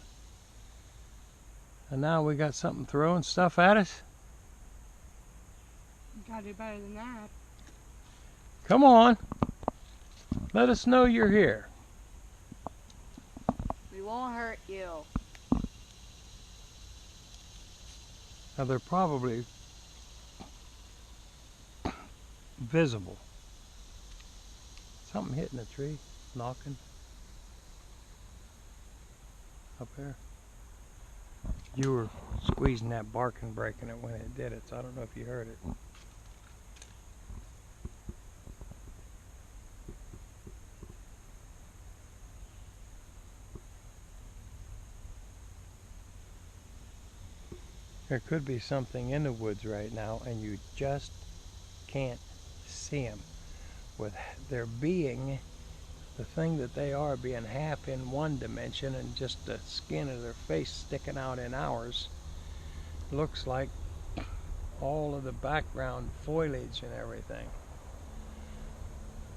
And now we got something throwing stuff at us. You gotta do better than that. Come on. Let us know you're here. We won't hurt you. Now they're probably visible. Something hitting the tree, knocking up there. You were squeezing that bark and breaking it when it did it, so I don't know if you heard it. There could be something in the woods right now, and you just can't see them. With their being, the thing that they are, being half in one dimension and just the skin of their face sticking out in ours, looks like all of the background foliage and everything.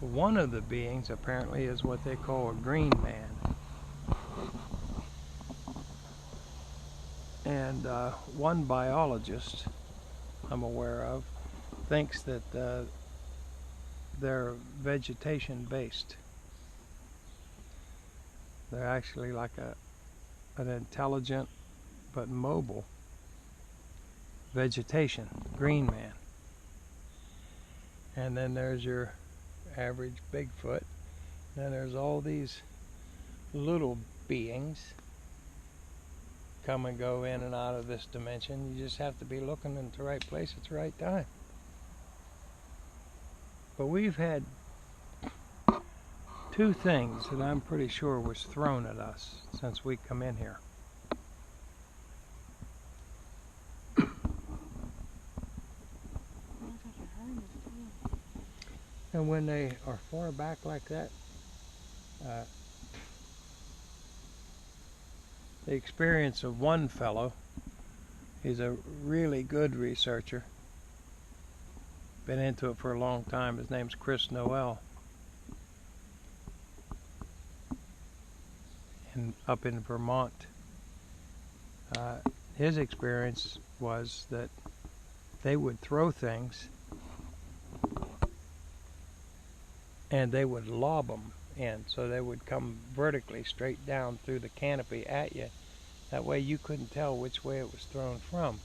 One of the beings apparently is what they call a green man. And one biologist I'm aware of thinks that they're vegetation based. They're actually like an intelligent but mobile vegetation, green man. And then there's your average Bigfoot. Then there's all these little beings come and go in and out of this dimension. You just have to be looking in the right place at the right time. But we've had two things that I'm pretty sure was thrown at us since we come in here. And when they are far back like that, the experience of one fellow, he's a really good researcher, been into it for a long time. His name's Chris Noel, and up in Vermont. His experience was that they would throw things and they would lob them in, so they would come vertically straight down through the canopy at you. That way you couldn't tell which way it was thrown from.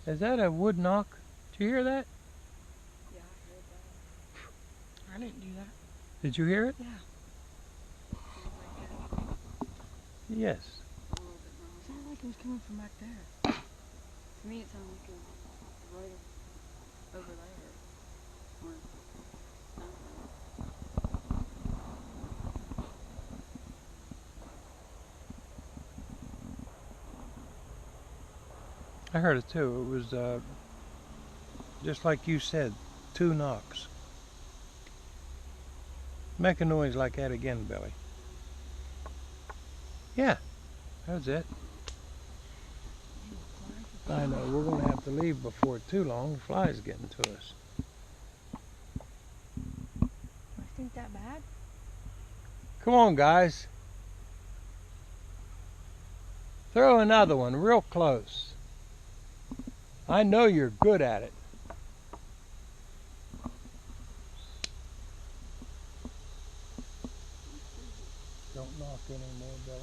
Is that a wood knock? Did you hear that? Yeah, I heard that. I didn't do that. Did you hear it? Yeah. Yes. It sounded like it was coming from back there. To me, it sounded like it was right over there. Or I heard it too. It was just like you said, two knocks. Make a noise like that again, Billy. Yeah, that's it. I know, we're going to have to leave before too long. The flies getting to us. I think that bad. Come on, guys. Throw another one real close. I know you're good at it. Don't knock anymore, Billy.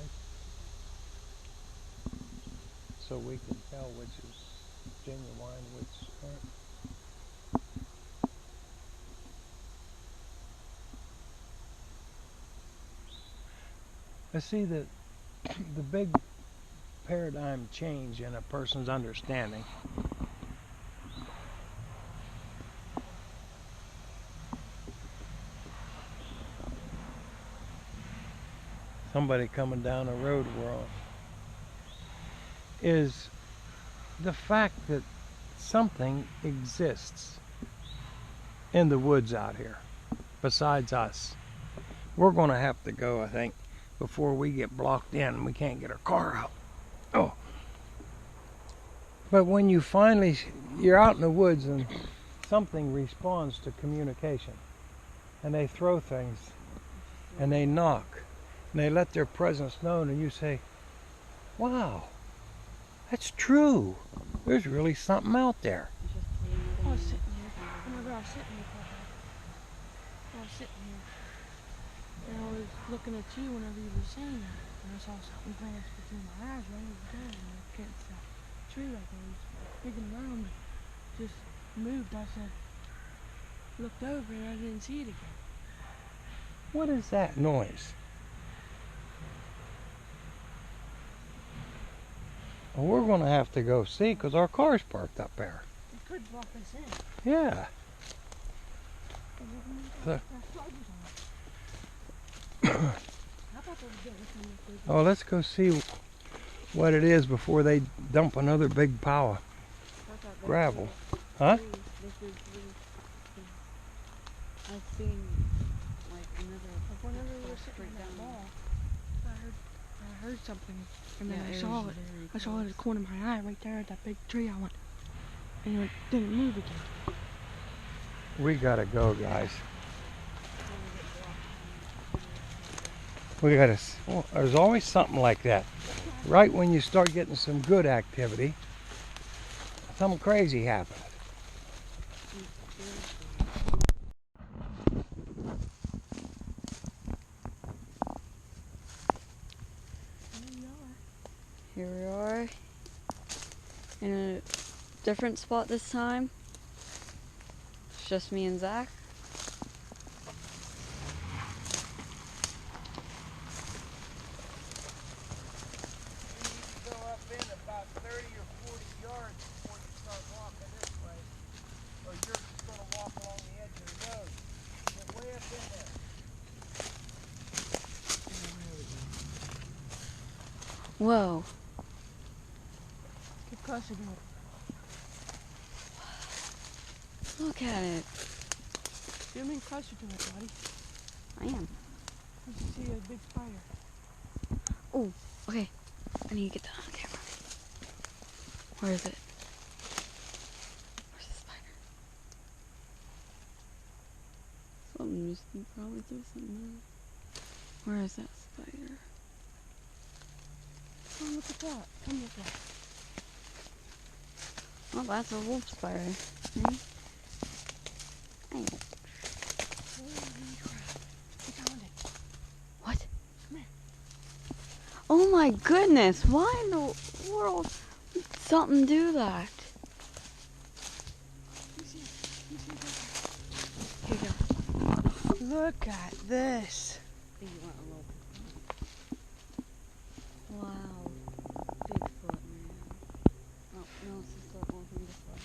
So we can tell which is genuine, which aren't. I see that the big paradigm change in a person's understanding. Somebody coming down the road we're on is the fact that something exists in the woods out here besides us. We're going to have to go, I think, before we get blocked in and we can't get our car out. Oh. But when you're out in the woods and something responds to communication, and they throw things, and they knock, and they let their presence known, and you say, wow, that's true. There's really something out there. I was sitting here. I remember I was sitting here. I was sitting here. And I was looking at you whenever you were saying that. And I saw something glance between my eyes right over there. And I can't see that tree like I was digging around. But just moved. I said, looked over and I didn't see it again. What is that noise? Well, we're going to have to go see because our car's parked up there. It could block us in. Yeah. Oh, let's go see what it is before they dump another big pile of gravel. Huh? I've seen like another. Whenever we were sitting in that mall, I heard something, and then I saw it. I saw it at the corner of my eye, right there at that big tree. I went, and it didn't move again. We gotta go, guys. We gotta. Well, there's always something like that. Right when you start getting some good activity, something crazy happens. Here we are in a different spot this time. It's just me and Zach. Go up in about 30 or 40 yards before you start walking this way, or you're just going to walk along the edge of the road. Get way up in there. Whoa. Get closer to it. Look at it. Zoom in closer to it, buddy. I am. You can see a big spider. Oh, okay. I need to get that on camera. Where is it? Where's the spider? Something just probably threw something out. Where is that spider? Come look at that. Come look at that. Oh, that's a wolf spider. See? Hey. Holy crap. We found it. What? Come here. Oh my goodness, why in the world would something do that? Here you go. Look at this. Wow. Bigfoot, man. Oh, no, it's just that one from this way.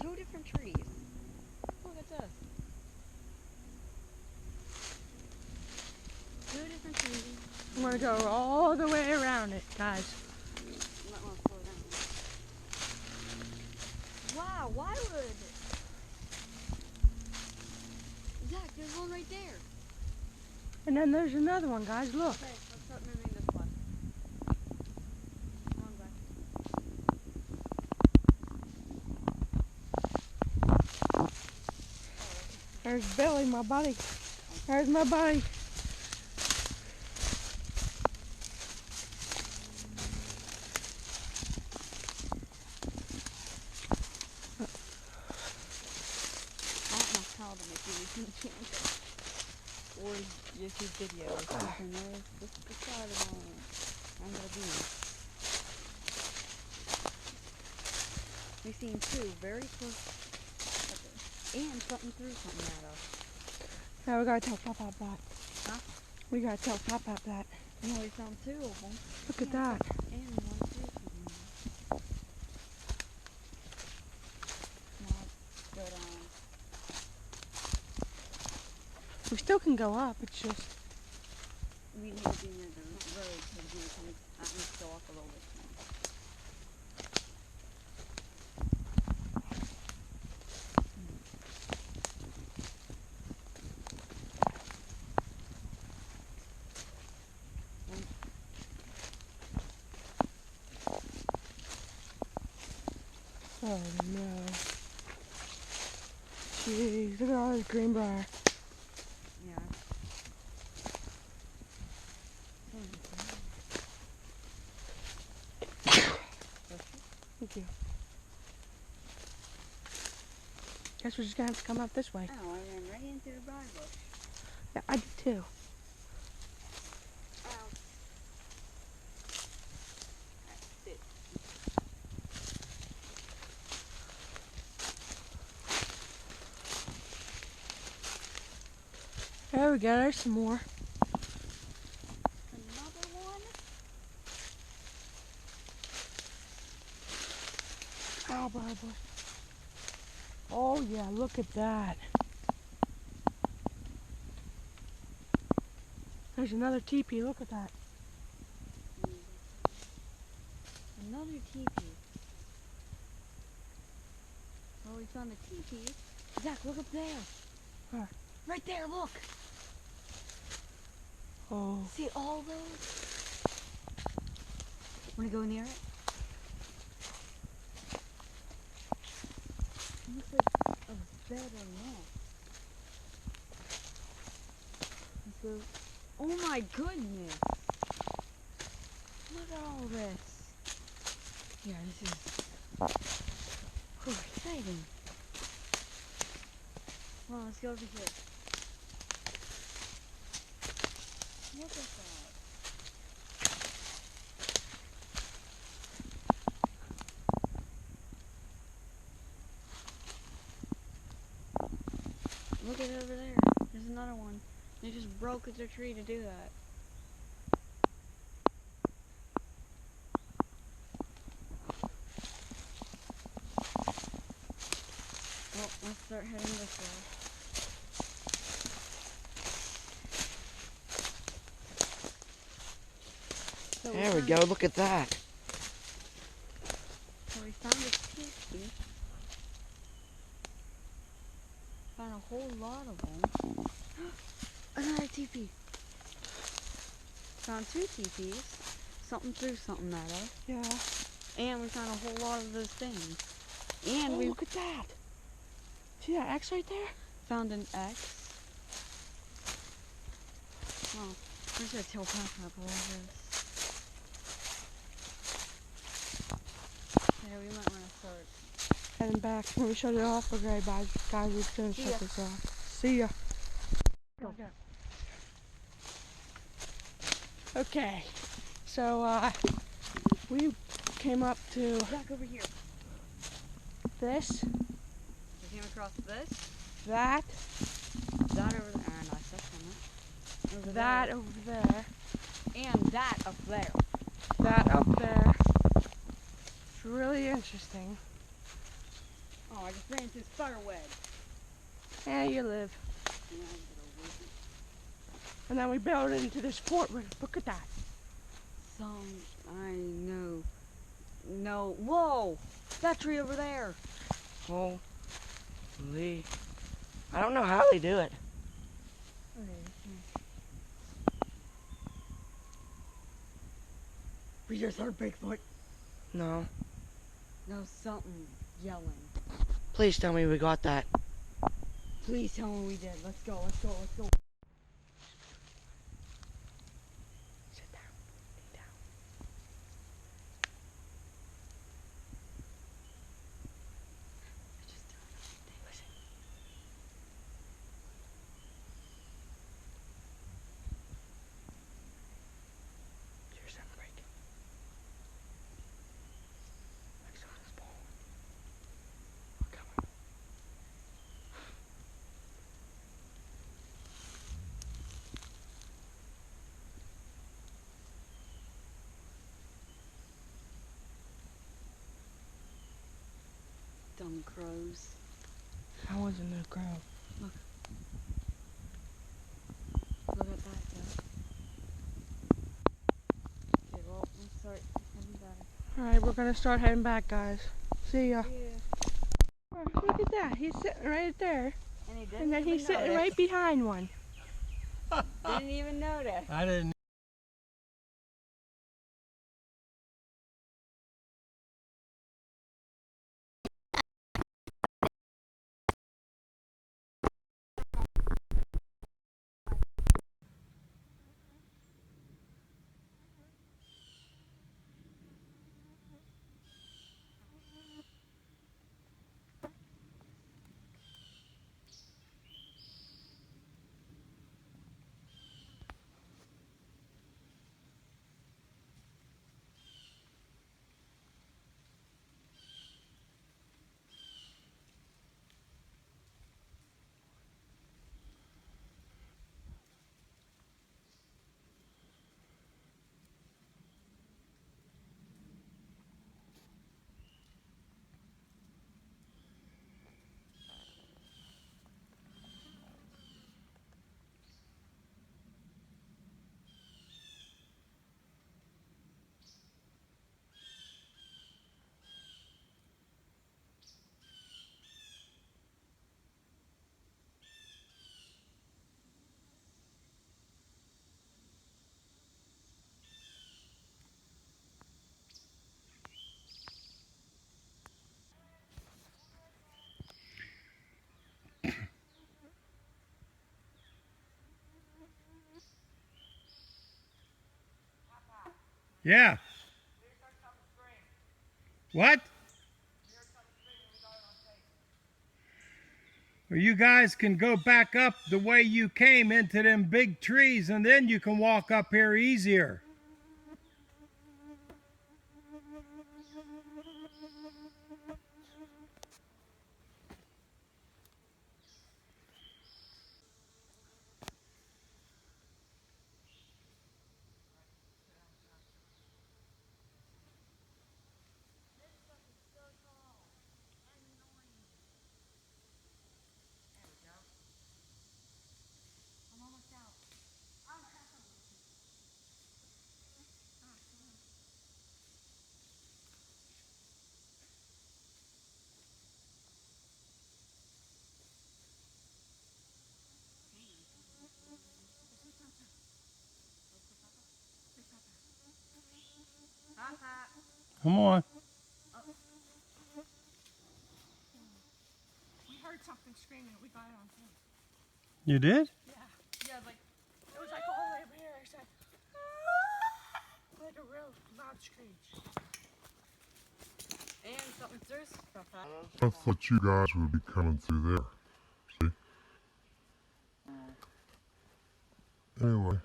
2 different trees. Look at this. 2 different trees. I'm gonna go all the way around it, guys. You might want to slow down. Wow, why would... Zach, there's one right there. And then there's another one, guys. Look. Okay, let's start moving this way. Come on, guys. There's Billy, my buddy. There's my buddy. I don't know how to make YouTube channel or YouTube videos. And there's just the side of one. I'm gonna be. We've seen two very close and something through something at us. Now we gotta tell Pop-Pop that. Huh? We gotta tell Pop-Pop that. Yeah, we found two of them. Look at that. And one through something at us. Not good We still can go up. It's just. we need to be near the road so we can at least go off a little bit. Oh no. Jeez, look at all this greenbrier. Yeah. Thank you. Guess we're just gonna have to come up this way. Oh, I ran right into the briar bush. Yeah, I did too. Ow. That's it. There we go, there's some more. Another one? Oh, briar bush. Oh yeah, look at that. There's another teepee, look at that. Another teepee. Well, we found a teepee. Zach, look up there. Where? Right there, look. Oh. See all those? Want to go near it? It looks like a bed or not. So, oh my goodness! Look at all this. Yeah, this is exciting. Come on, let's go over here. Look at that. Look at it over there. There's another one. They just broke their tree to do that. Well, let's start heading this way. So There we found- go, look at that. So we found this teepee. Found a whole lot of them. Another teepee. Found two teepees. Something threw something at us. Yeah. And we found a whole lot of those things. And Oh, we look at that. See that X right there? found an X. Oh, we're gonna tell Pop-Pop all this. Yeah, we might want to start. Heading back. When we shut it off, okay, guys, we're gonna See shut ya. this off. See ya. Go. Okay, so we came up to Back over here. this, We came across this. that, That over there. And I stepped on it. Over that there. over there, And that up there. that up there. It's really interesting. Oh, I just ran into spider web. Yeah, you live. And then we built it into this fort. Look at that. I know. No. Whoa! That tree over there. Holy. I don't know how they do it. Okay. We just heard Bigfoot. No. No, something yelling. Please tell me we got that. Please tell me we did. Let's go, let's go, let's go. Sit down. Lay down. Just doing everything. Listen. Hear something breaking. Like someone's bone. Oh, come on. Dumb crows. I was in the crowd. Look at that, Joe. Okay, well, let's start heading back. Alright, we're gonna start heading back, guys. See ya. Yeah. Oh, look at that. He's sitting right there. And he didn't And then even he's sitting notice. right behind one. Didn't even notice. I didn't. Yeah. What? Well, you guys can go back up the way you came into them big trees, and then you can walk up here easier. Come on. We heard something screaming. We got it on film. You did? Yeah, like, it was like all the way over here. I said, like a real loud screech. And something through stuff out. I thought you guys would be coming through there. See? Anyway.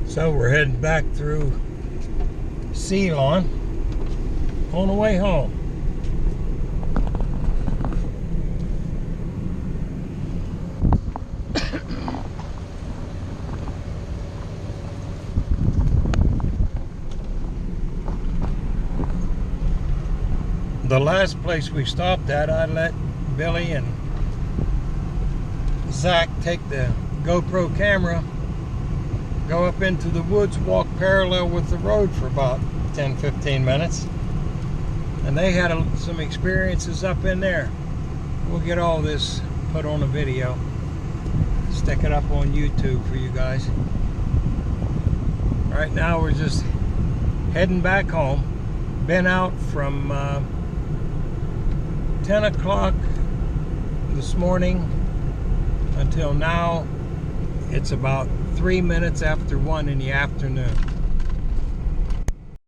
So we're heading back through Ceylon on the way home. The last place we stopped at, I let Billy and Zach take the GoPro camera, go up into the woods, walk parallel with the road for about 10-15 minutes. And they had some experiences up in there. We'll get all this put on a video, stick it up on YouTube for you guys. Right now we're just heading back home. Been out from 10 o'clock this morning until now. It's about 3 minutes after 1 in the afternoon.